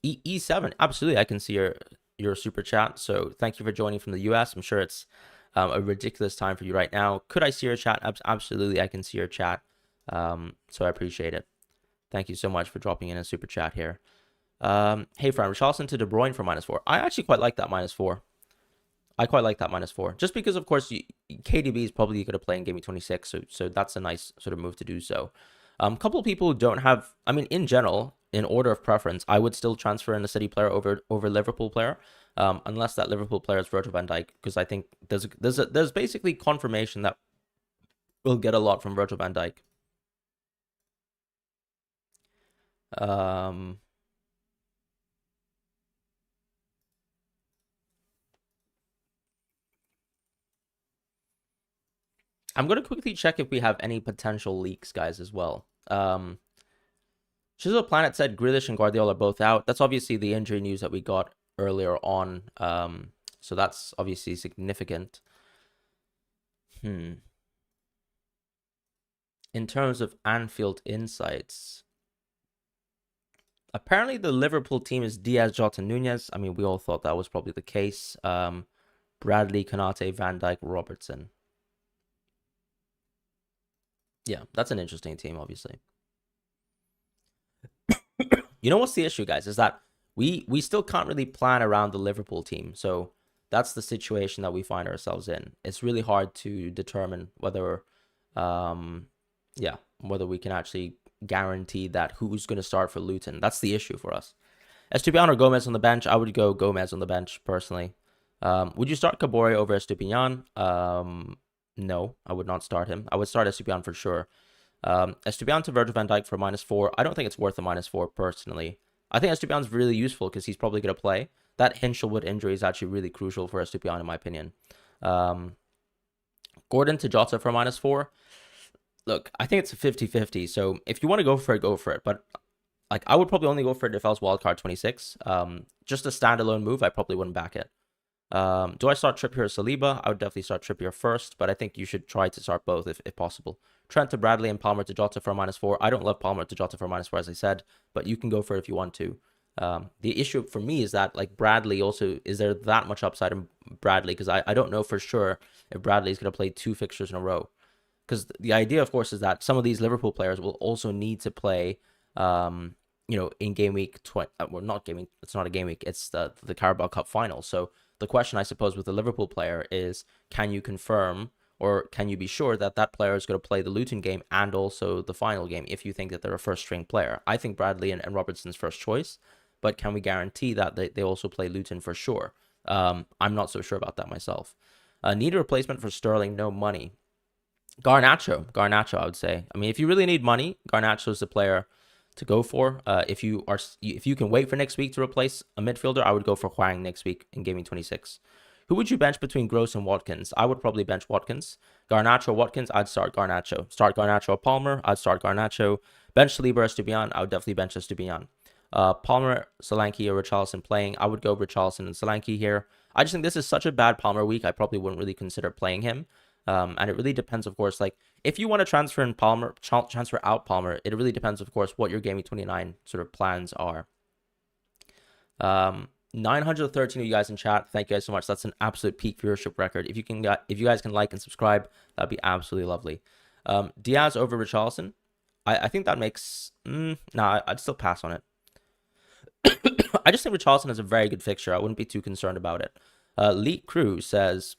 E7, absolutely, I can see your super chat. So thank you for joining from the US. I'm sure it's a ridiculous time for you right now. Could I see your chat? Absolutely, I can see your chat. So I appreciate it. Thank you so much for dropping in a super chat here. Hey, Fran, Richarlison to De Bruyne for -4. I actually quite like that -4. I quite like that -4. Just because, of course, KDB is probably going to play in Game 26, so that's a nice sort of move to do so. A couple of people don't have, I mean, in general, in order of preference, I would still transfer in a City player over Liverpool player, unless that Liverpool player is Virgil van Dijk, because I think there's basically confirmation that we'll get a lot from Virgil van Dijk. I'm going to quickly check if we have any potential leaks, guys, as well. Chisel Planet said Grealish and Guardiola are both out. That's obviously the injury news that we got earlier on. So that's obviously significant. In terms of Anfield insights, Apparently, the Liverpool team is Diaz, Jota, Nunez. I mean, we all thought that was probably the case. Bradley, Konate, Van Dijk, Robertson. Yeah, that's an interesting team, obviously. You know what's the issue, guys, is that we still can't really plan around the Liverpool team. So that's the situation that we find ourselves in. It's really hard to determine whether, yeah, whether we can actually guarantee that who's going to start for Luton. That's the issue for us. Estupiñán or Gomez on the bench? I would go Gomez on the bench personally. Would you start Kabore over Estupiñán? No, I would not start him. I would start Estupiñán for sure. Estupiñán to Virgil van Dijk for -4. I don't think it's worth a -4 personally. I think Estupiñán's really useful because he's probably going to play. That Hinchelwood injury is actually really crucial for Estupiñán in my opinion. Gordon to Jota for -4. Look, I think it's a 50-50. So if you want to go for it, go for it. But like, I would probably only go for it if I was wildcard 26. Just a standalone move, I probably wouldn't back it. Do I start Trippier or Saliba? I would definitely start Trippier first, but I think you should try to start both if possible. Trent to Bradley and Palmer to Jota for a -4. I don't love Palmer to Jota for a -4, as I said, but you can go for it if you want to. The issue for me is that, like, Bradley also, is there that much upside in Bradley? Because I don't know for sure if Bradley is going to play 2 fixtures in a row. Because the idea, of course, is that some of these Liverpool players will also need to play, in game week 20. Well, not game week. It's not a game week. It's the Carabao Cup final. So the question, I suppose, with the Liverpool player is, can you confirm or can you be sure that that player is going to play the Luton game and also the final game if you think that they're a first-string player? I think Bradley and Robertson's first choice, but can we guarantee that they also play Luton for sure? I'm not so sure about that myself. Need a replacement for Sterling, no money. Garnacho, I would say. I mean, if you really need money, Garnacho is the player to go for. If you can wait for next week to replace a midfielder, I would go for Hwang next week in Gaming 26. Who would you bench between Gross and Watkins? I would probably bench Watkins. Garnacho, Watkins, I'd start Garnacho. Start Garnacho or Palmer, I'd start Garnacho. Bench Saliba or Estupiñán, I would definitely bench Estupiñán. Palmer, Solanke, or Richarlison playing, I would go Richarlison and Solanke here. I just think this is such a bad Palmer week, I probably wouldn't really consider playing him. And it really depends, of course, like, if you want to transfer in Palmer, transfer out Palmer, it really depends, of course, what your Gaming 29 sort of plans are. 913 of you guys in chat. Thank you guys so much. That's an absolute peak viewership record. If you guys can like and subscribe, that'd be absolutely lovely. Diaz over Richarlison. I think that makes I'd still pass on it. I just think Richarlison has a very good fixture. I wouldn't be too concerned about it. Leet Crew says,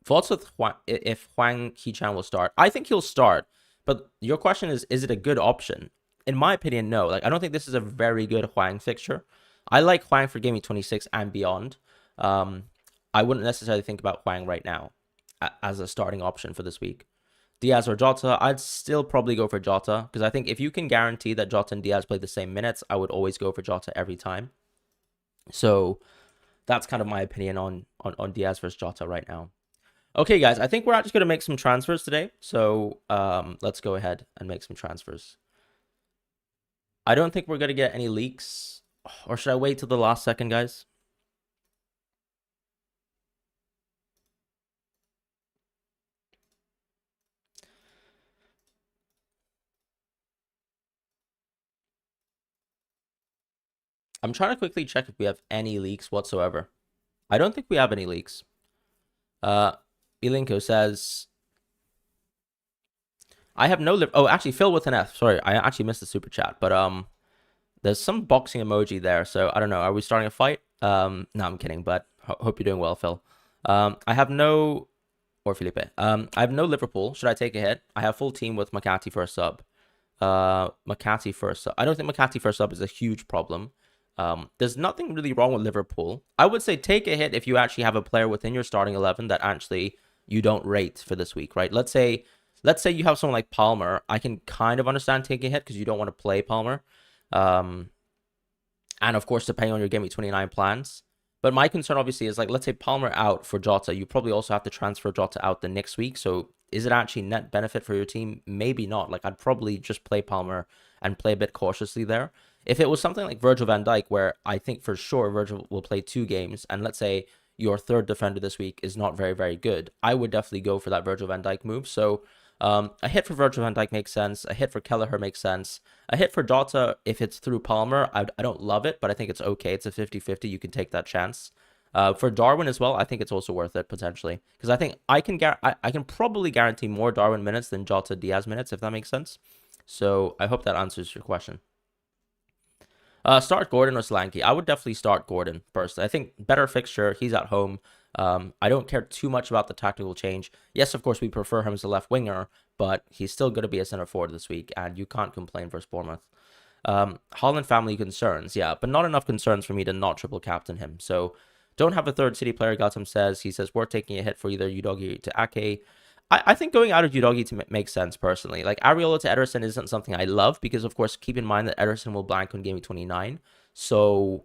thoughts with if Hwang Hee-chan will start? I think he'll start, but your question is it a good option? In my opinion, no. Like, I don't think this is a very good Hwang fixture. I like Hwang for Gaming 26 and beyond. I wouldn't necessarily think about Hwang right now as a starting option for this week. Diaz or Jota, I'd still probably go for Jota, because I think if you can guarantee that Jota and Diaz play the same minutes, I would always go for Jota every time. So that's kind of my opinion on Diaz versus Jota right now. Okay, guys, I think we're just going to make some transfers today. So let's go ahead and make some transfers. I don't think we're going to get any leaks. Or should I wait till the last second, guys? I'm trying to quickly check if we have any leaks whatsoever. I don't think we have any leaks. Ilinko says, I have no... Oh, actually, Phil with an F. Sorry, I actually missed the super chat. But there's some boxing emoji there. So, I don't know. Are we starting a fight? No, I'm kidding. But hope you're doing well, Phil. I have no... Or Felipe. I have no Liverpool. Should I take a hit? I have full team with McCarthy for a sub. McCarthy for a sub. I don't think McCarthy for a sub is a huge problem. There's nothing really wrong with Liverpool. I would say take a hit if you actually have a player within your starting 11 that actually you don't rate for this week, right? Let's say you have someone like Palmer. I can kind of understand taking a hit because you don't want to play Palmer. And of course, depending on your Game Week 29 plans. But my concern obviously is, like, let's say Palmer out for Jota. You probably also have to transfer Jota out the next week. So is it actually net benefit for your team? Maybe not. Like, I'd probably just play Palmer and play a bit cautiously there. If it was something like Virgil van Dijk, where I think for sure Virgil will play 2 games, and let's say your third defender this week is not very, very good, I would definitely go for that Virgil van Dijk move. So A hit for Virgil van Dijk makes sense. A hit for Kelleher makes sense. A hit for Jota, if it's through Palmer, I don't love it, but I think it's okay. It's a 50-50. You can take that chance. For Darwin as well, I think it's also worth it potentially, because I think I can probably guarantee more Darwin minutes than Jota Diaz minutes, if that makes sense. So I hope that answers your question. Start Gordon or Solanke. I would definitely start Gordon first. I think better fixture. He's at home. I don't care too much about the tactical change. Yes, of course, we prefer him as a left winger, but he's still going to be a center forward this week, and you can't complain versus Bournemouth. Holland family concerns, yeah, but not enough concerns for me to not triple captain him. So don't have a third City player, Gautam says. He says, we're taking a hit for either Udogi to Ake. I think going out of Udogi to make sense personally. Like Areola to Ederson isn't something I love because, of course, keep in mind that Ederson will blank on Gameweek 29. So,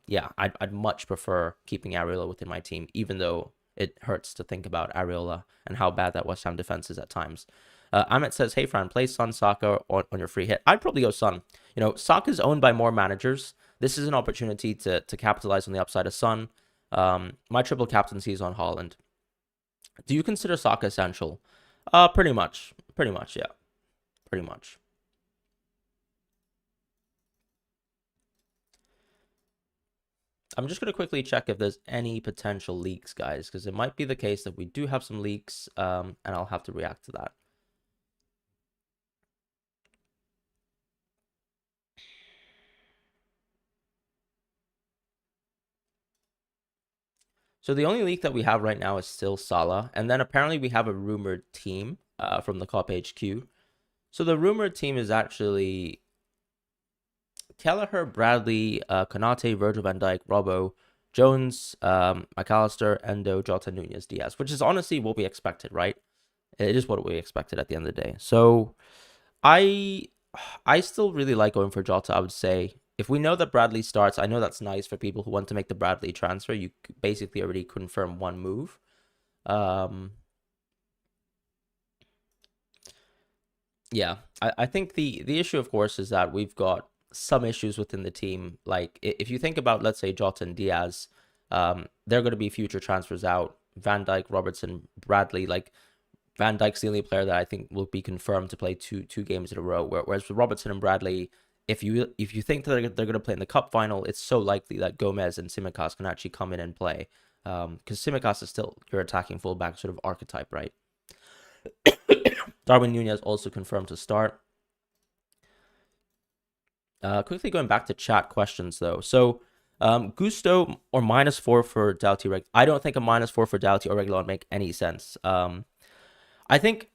yeah, I'd much prefer keeping Areola within my team, even though it hurts to think about Areola and how bad that West Ham defense is at times. Amit says, hey, Fran, play Son, Saka on your free hit. I'd probably go Son. You know, Saka's owned by more managers. This is an opportunity to capitalize on the upside of Son. My triple captaincy is on Holland. Do you consider Saka essential? Pretty much. Pretty much, yeah. Pretty much. I'm just going to quickly check if there's any potential leaks, guys, because it might be the case that we do have some leaks, and I'll have to react to that. So the only leak that we have right now is still Salah, and then apparently we have a rumored team from the Cop HQ. So the rumored team is actually Kelleher, Bradley, Konate, Virgil van Dijk, Robbo, Jones, McAllister, Endo, Jota, Nunez, Diaz, which is honestly what we expected, right? It is what we expected at the end of the day. So I still really like going for Jota, I would say. If we know that Bradley starts, I know that's nice for people who want to make the Bradley transfer. You basically already confirm one move. Yeah, I think the issue, of course, is that we've got some issues within the team. Like, if you think about, let's say, Jota and Diaz, they're going to be future transfers out. Van Dijk, Robertson, Bradley, like, Van Dijk's the only player that I think will be confirmed to play two games in a row. Whereas with Robertson and Bradley, if you think that they're going to play in the cup final, it's so likely that Gomez and Tsimikas can actually come in and play. Because Tsimikas is still your attacking fullback sort of archetype, right? Darwin Nunez also confirmed to start. Quickly going back to chat questions, though. So, Gusto or -4 for Doughty. I don't think a -4 for Doughty or Reguilon make any sense. I think,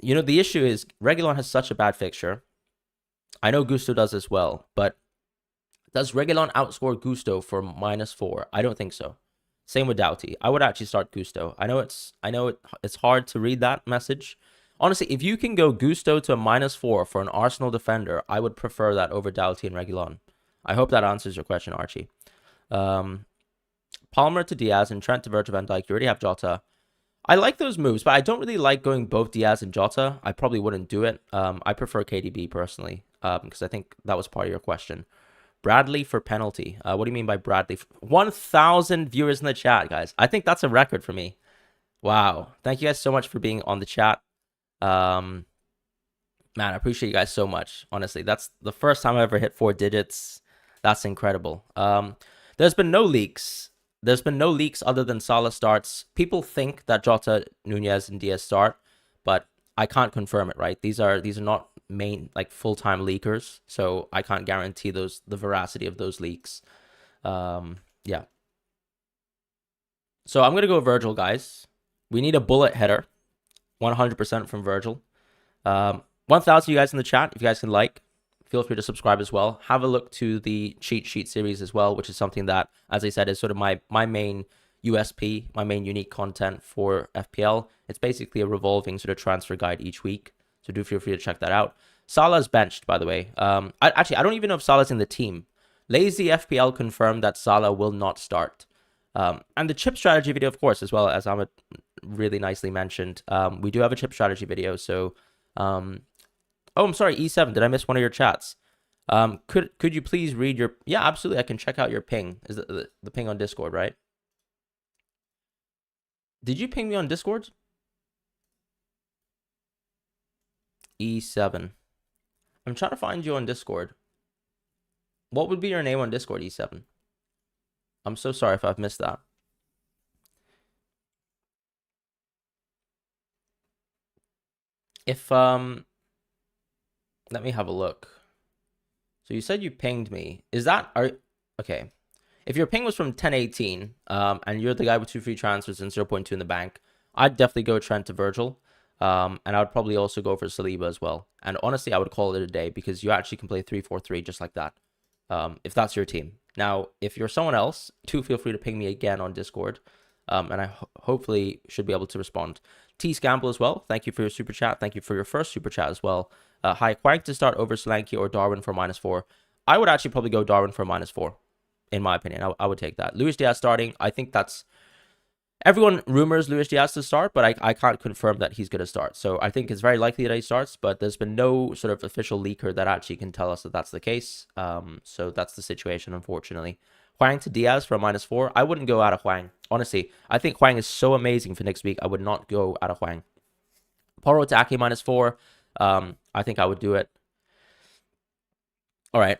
you know, the issue is Reguilon has such a bad fixture. I know Gusto does as well, but does Reguilon outscore Gusto for -4? I don't think so. Same with Doughty. I would actually start Gusto. I know it's hard to read that message. Honestly, if you can go Gusto to a -4 for an Arsenal defender, I would prefer that over Doughty and Reguilon. I hope that answers your question, Archie. Palmer to Diaz and Trent to Virgil van Dijk. You already have Jota. I like those moves, but I don't really like going both Diaz and Jota. I probably wouldn't do it. I prefer KDB personally, because I think that was part of your question. Bradley for penalty. What do you mean by Bradley? 1,000 viewers in the chat, guys. I think that's a record for me. Wow. Thank you guys so much for being on the chat. Man, I appreciate you guys so much. Honestly, that's the first time I ever hit 4 digits. That's incredible. There's been no leaks. There's been no leaks other than Salah starts. People think that Jota, Nunez, and Diaz start, but I can't confirm it, right? These are not main, like, full-time leakers, so I can't guarantee the veracity of those leaks. Yeah. So I'm gonna go Virgil, guys. We need a bullet header, 100% from Virgil. 1,000 you guys in the chat. If you guys can like, feel free to subscribe as well. Have a look to the cheat sheet series as well, which is something that, as I said, is sort of my main USP, my main unique content for FPL. It's basically a revolving sort of transfer guide each week. So do feel free to check that out. Salah's benched, by the way. I don't even know if Salah's in the team. Lazy FPL confirmed that Salah will not start. And the chip strategy video, of course, as well, as Ahmed really nicely mentioned. We do have a chip strategy video. So, oh, I'm sorry, E7. Did I miss one of your chats? Could you please read your... Yeah, absolutely. I can check out your ping. Is the ping on Discord, right? Did you ping me on Discord? E7. I'm trying to find you on Discord. What would be your name on Discord, E7? I'm so sorry if I've missed that. If, let me have a look. So you said you pinged me. Is that, okay. If your ping was from 1018, and you're the guy with 2 free transfers and 0.2 in the bank, I'd definitely go Trent to Virgil. And I would probably also go for Saliba as well. And honestly, I would call it a day because you actually can play 3-4-3 just like that. If that's your team. Now, if you're someone else, do feel free to ping me again on Discord. And I hopefully should be able to respond. T Scamble as well. Thank you for your super chat. Thank you for your first super chat as well. Hi, Quank to start over Solanke or Darwin for -4. I would actually probably go Darwin for -4. In my opinion, I would take that. Luis Diaz starting. I think that's... Everyone rumors Luis Diaz to start, but I can't confirm that he's going to start. So I think it's very likely that he starts, but there's been no sort of official leaker that actually can tell us that that's the case. So that's the situation, unfortunately. Huang to Diaz for a -4. I wouldn't go out of Huang. Honestly, I think Huang is so amazing for next week. I would not go out of Huang. Poro to Ake -4. I think I would do it. All right.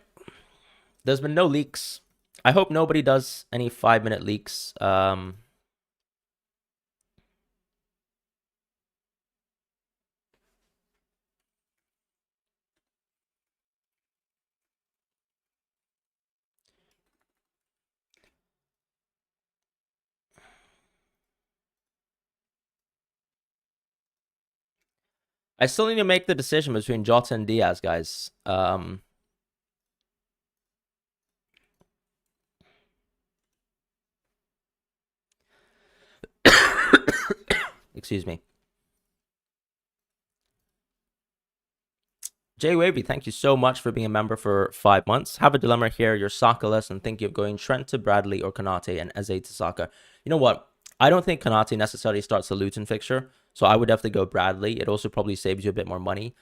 There's been no leaks. I hope nobody does any 5-minute leaks. I still need to make the decision between Jota and Diaz, guys. Excuse me. Jay Wavy, thank you so much for being a member for 5 months. Have a dilemma here. You're Saka-less and thinking of going Trent to Bradley or Konate and Eze to Saka. You know what? I don't think Konate necessarily starts the Luton fixture, so I would definitely go Bradley. It also probably saves you a bit more money.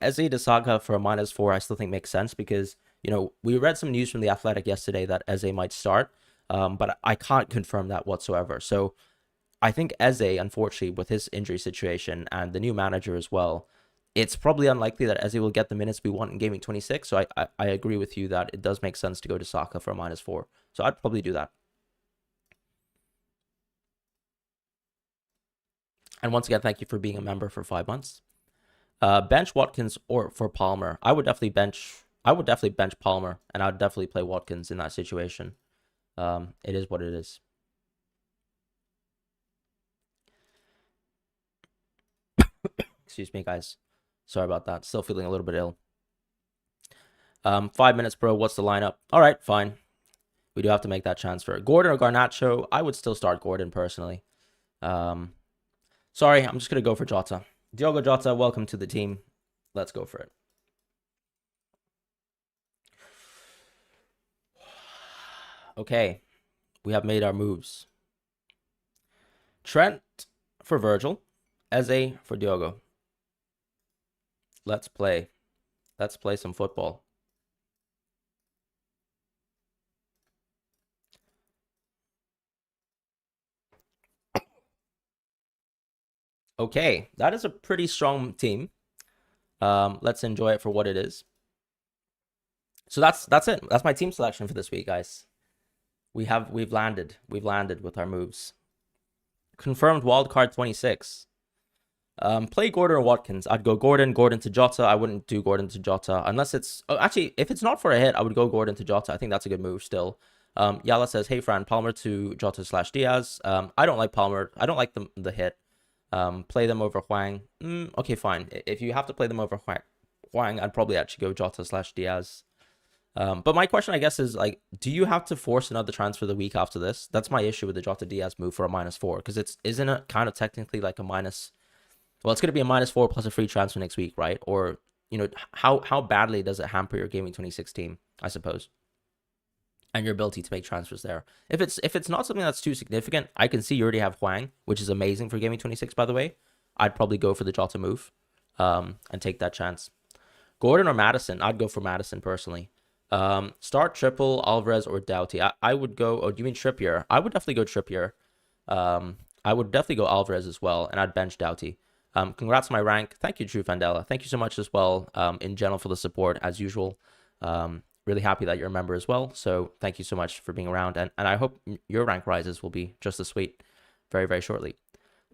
Eze to Saka for a -4 I still think makes sense because, you know, we read some news from The Athletic yesterday that Eze might start, but I can't confirm that whatsoever. So I think Eze, unfortunately, with his injury situation and the new manager as well, it's probably unlikely that Eze will get the minutes we want in Gameweek 26. So I agree with you that it does make sense to go to Saka for a -4. So I'd probably do that. And once again, thank you for being a member for 5 months. Bench Watkins or for Palmer. I would definitely bench Palmer, and I'd definitely play Watkins in that situation. It is what it is. Excuse me, guys. Sorry about that. Still feeling a little bit ill. 5 minutes, bro. What's the lineup? All right, fine. We do have to make that transfer. Gordon or Garnacho? I would still start Gordon personally. Sorry, I'm just going to go for Jota. Diogo Jota, welcome to the team. Let's go for it. Okay, we have made our moves. Trent for Virgil. Eze for Diogo. Let's play. Let's play some football. Okay, that is a pretty strong team. Let's enjoy it for what it is. So that's it. That's my team selection for this week, guys. We've landed with our moves. Confirmed wildcard 26. Play Gordon or Watkins. I'd go Gordon to Jota. I wouldn't do Gordon to Jota unless it's... Oh, actually, if it's not for a hit, I would go Gordon to Jota. I think that's a good move still. Yala says, hey, Fran, Palmer to Jota/Diaz. I don't like Palmer. I don't like the hit. Play them over Huang. Okay, fine. If you have to play them over Huang, I'd probably actually go Jota/Diaz. But my question, I guess, is like, do you have to force another transfer the week after this? That's my issue with the Jota Diaz move for a -4 because isn't it kind of technically like a minus? Well, it's going to be a -4 plus a free transfer next week, right? Or, you know, how badly does it hamper your Gameweek 26 team, I suppose, and your ability to make transfers there? If it's not something that's too significant, I can see you already have Huang, which is amazing for Gameweek 26, by the way. I'd probably go for the Jota move, and take that chance. Gordon or Madison? I'd go for Madison personally. Start Triple, Alvarez, or Doughty. I would go... Oh, do you mean Trippier? I would definitely go Trippier. I would definitely go Alvarez as well, and I'd bench Doughty. Congrats on my rank. Thank you, Drew Vandella. Thank you so much as well, in general, for the support, as usual. Really happy that you're a member as well. So thank you so much for being around. And I hope your rank rises will be just as sweet very, very shortly.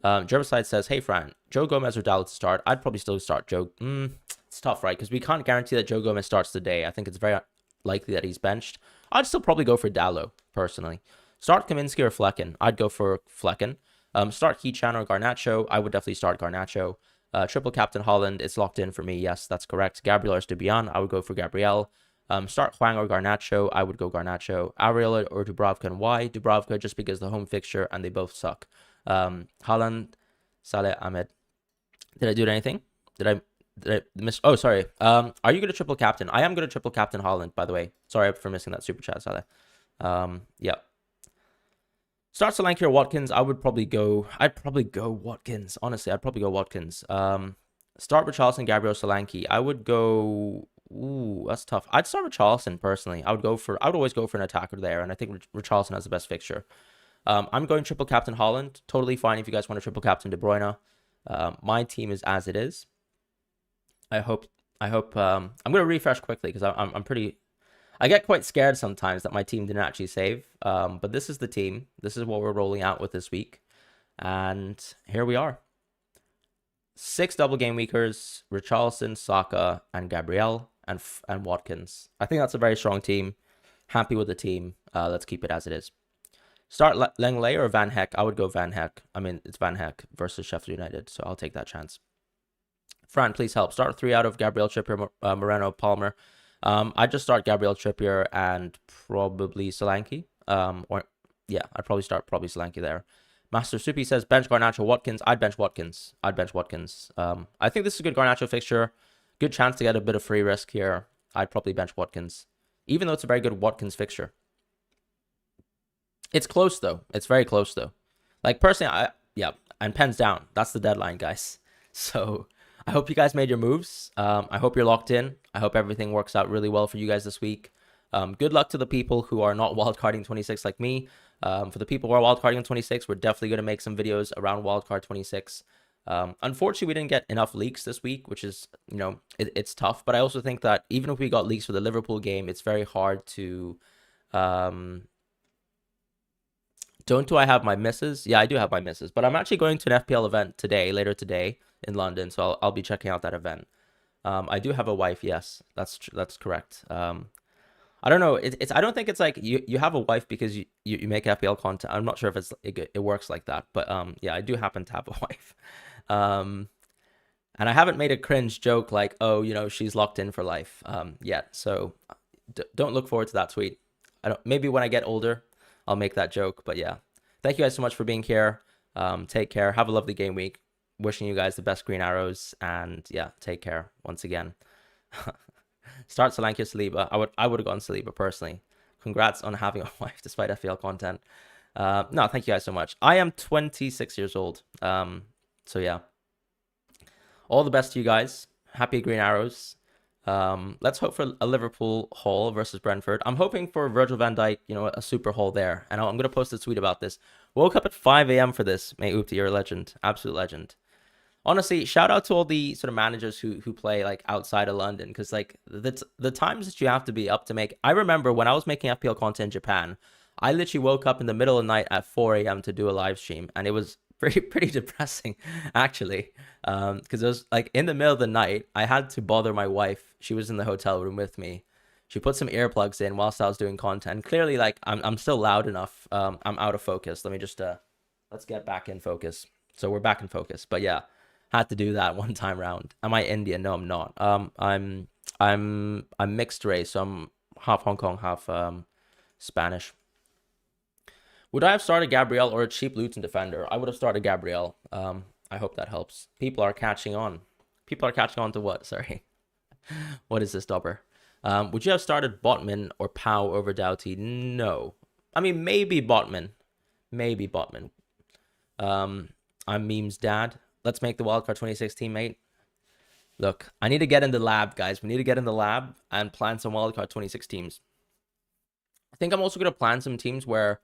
Germicide says, hey, Fran, Joe Gomez or Dallo to start? I'd probably still start Joe. It's tough, right? Because we can't guarantee that Joe Gomez starts today. I think it's very likely that he's benched. I'd still probably go for Dallo, personally. Start Kaminsky or Flecken. I'd go for Flecken. Start Heat-Chan or Garnacho. I would definitely start Garnacho. Triple Captain Holland, it's locked in for me. Yes, that's correct. Gabriel or Stubian, I would go for Gabriel. Start Huang or Garnacho. I would go Garnacho. Ariel or Dubravka, and why? Dubravka, just because the home fixture and they both suck. Haaland, Saleh, Ahmed. Did I do anything? Did I miss? Oh, sorry. Are you going to triple captain? I am going to triple captain Haaland, by the way. Sorry for missing that super chat, Saleh. Yeah. Start Solanke or Watkins. I'd probably go Watkins. Honestly, I'd probably go Watkins. Start Richarlison, Gabriel, Solanke. I would go. Ooh, that's tough. I'd start Richarlison personally. I would always go for an attacker there, and I think Richarlison has the best fixture. I'm going triple captain Haaland. Totally fine if you guys want to triple captain De Bruyne. My team is as it is. I hope. I'm gonna refresh quickly because I'm pretty. I get quite scared sometimes that my team didn't actually save. But this is the team. This is what we're rolling out with this week, and here we are. 6 double game weekers: Richarlison, Saka, and Gabriel, and Watkins. I think that's a very strong team. Happy with the team. Let's keep it as it is. Start Lenglet or Van Heck. I would go Van Heck. I mean, it's Van Heck versus Sheffield United, so I'll take that chance. Fran, please help. Start 3 out of Gabriel, Trippier, Moreno, Palmer. I'd just start Gabriel, Trippier, and probably Solanke. I'd probably start Solanke there. Master Soupy says bench Garnacho, Watkins. I'd bench Watkins. I think this is a good Garnacho fixture. Good chance to get a bit of free risk here. I'd probably bench Watkins, even though it's a very good Watkins fixture. It's close though. It's very close though. Like personally, and pens down. That's the deadline, guys. So I hope you guys made your moves. I hope you're locked in. I hope everything works out really well for you guys this week. Good luck to the people who are not wildcarding 26 like me. For the people who are wildcarding 26, we're definitely going to make some videos around wildcard 26. Unfortunately, we didn't get enough leaks this week, which is, it's tough. But I also think that even if we got leaks for the Liverpool game, it's very hard to... Do I have my misses? Yeah, I do have my misses. But I'm actually going to an FPL event later today in London. So I'll be checking out that event. I do have a wife. Yes, that's correct. I don't know. I don't think it's like you have a wife because you make FPL content. I'm not sure if it works like that. But yeah, I do happen to have a wife. And I haven't made a cringe joke like, oh, she's locked in for life yet. So don't look forward to that tweet. Maybe when I get older, I'll make that joke. But yeah, thank you guys so much for being here. Take care. Have a lovely game week. Wishing you guys the best green arrows. And yeah, take care once again. Start Solanke or Saliba. I would have gone Saliba personally. Congrats on having a wife despite FPL content. No, thank you guys so much. I am 26 years old. So yeah. All the best to you guys. Happy green arrows. Let's hope for a Liverpool haul versus Brentford. I'm hoping for Virgil van Dijk, a super haul there. And I'm going to post a tweet about this. Woke up at 5 a.m. for this. Mate, Oopty, you're a legend. Absolute legend. Honestly, shout out to all the sort of managers who play like outside of London. Because like the times that you have to be up to make. I remember when I was making FPL content in Japan, I literally woke up in the middle of the night at 4 a.m. to do a live stream. And it was pretty depressing, actually, because it was like in the middle of the night. I had to bother my wife. She was in the hotel room with me. She put some earplugs in whilst I was doing content. Clearly, like I'm still loud enough. I'm out of focus. Let me just let's get back in focus. So we're back in focus. But yeah, had to do that one time round. Am I Indian? No, I'm not. I'm mixed race. So I'm half Hong Kong, half Spanish. Would I have started Gabriel or a cheap Luton defender? I would have started Gabriel. I hope that helps. People are catching on. People are catching on to what? Sorry. What is this, Dobber? Would you have started Botman or Pau over Doughty? No. I mean, maybe Botman. Maybe Botman. I'm Meme's dad. Let's make the wildcard 26 teammate. Look, I need to get in the lab, guys. We need to get in the lab and plan some wildcard 26 teams. I think I'm also going to plan some teams where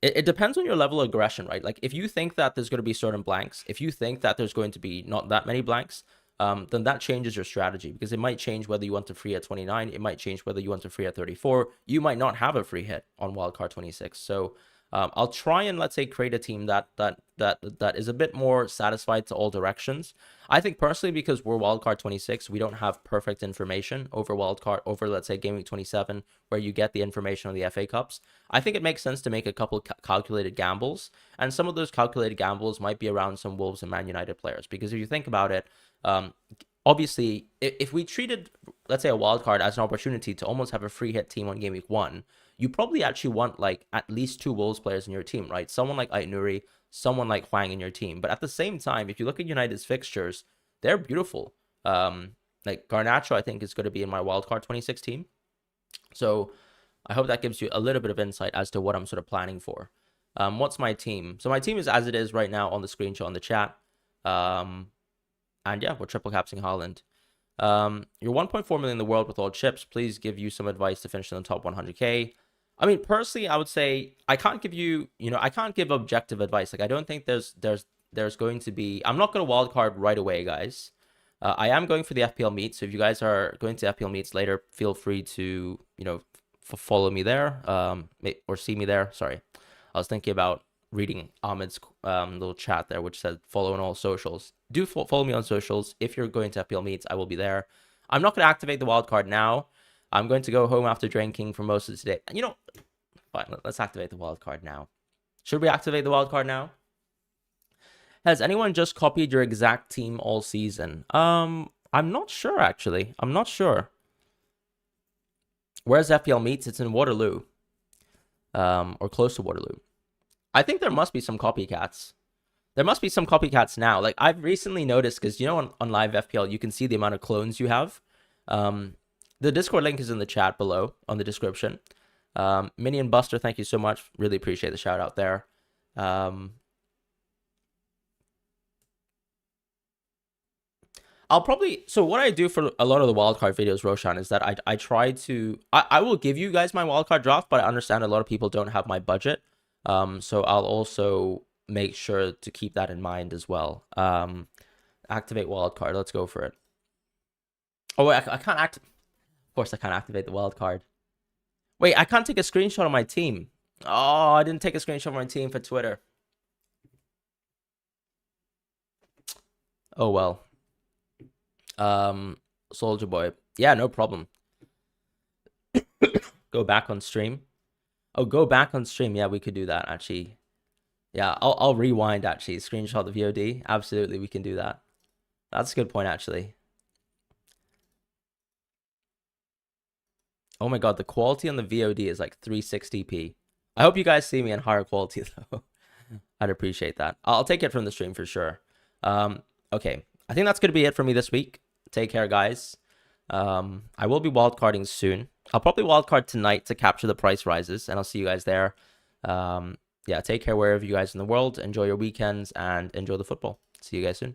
it depends on your level of aggression, right? Like if you think that there's going to be certain blanks, if you think that there's going to be not that many blanks, then that changes your strategy, because it might change whether you want to free at 29. It might change whether you want to free at 34. You might not have a free hit on wildcard 26. So I'll try and, let's say, create a team that is a bit more satisfied to all directions. I think personally, because we're wildcard 26, we don't have perfect information over wildcard, over, let's say, Game Week 27, where you get the information on the FA Cups. I think it makes sense to make a couple calculated gambles, and some of those calculated gambles might be around some Wolves and Man United players, because if you think about it, obviously, if we treated, let's say, a wild card as an opportunity to almost have a free hit team on Game Week 1, you probably actually want like at least 2 Wolves players in your team, right? Someone like Ait-Nouri, someone like Hwang in your team. But at the same time, if you look at United's fixtures, they're beautiful. Like Garnacho, I think, is going to be in my wildcard 26 team. So I hope that gives you a little bit of insight as to what I'm sort of planning for. What's my team? So my team is as it is right now on the screenshot on the chat. And yeah, we're triple capsing Haaland. You're 1.4 million in the world with all chips. Please give you some advice to finish in the top 100K. I mean, personally, I would say I can't give you, I can't give objective advice. Like, I don't think there's going to be, I'm not going to wildcard right away, guys. I am going for the FPL meets. So if you guys are going to FPL meets later, feel free to, follow me there, or see me there. Sorry. I was thinking about reading Ahmed's little chat there, which said follow on all socials. Do follow me on socials. If you're going to FPL meets, I will be there. I'm not going to activate the wildcard now. I'm going to go home after drinking for most of today. Fine, let's activate the wildcard now. Should we activate the wildcard now? Has anyone just copied your exact team all season? I'm not sure, actually. I'm not sure. Where's FPL meets? It's in Waterloo. Or close to Waterloo. I think there must be some copycats. There must be some copycats now. Like, I've recently noticed, because, on live FPL, you can see the amount of clones you have. The Discord link is in the chat below on the description. Minion Buster, thank you so much. Really appreciate the shout out there. So what I do for a lot of the wildcard videos, Roshan, is that I try to, I will give you guys my wildcard draft, but I understand a lot of people don't have my budget. So I'll also make sure to keep that in mind as well. Activate wildcard. Let's go for it. Oh, wait, I can't act. Of course, I can't activate the wildcard. Wait, I can't take a screenshot of my team. Oh, I didn't take a screenshot of my team for Twitter. Oh, well. Soldier Boy. Yeah, no problem. Go back on stream. Oh, go back on stream. Yeah, we could do that, actually. Yeah, I'll rewind, actually. Screenshot the VOD. Absolutely, we can do that. That's a good point, actually. Oh my god, the quality on the VOD is like 360p. I hope you guys see me in higher quality, though. I'd appreciate that. I'll take it from the stream for sure. Okay, I think that's going to be it for me this week. Take care, guys. I will be wildcarding soon. I'll probably wildcard tonight to capture the price rises, and I'll see you guys there. Yeah, take care wherever you guys in the world. Enjoy your weekends and enjoy the football. See you guys soon.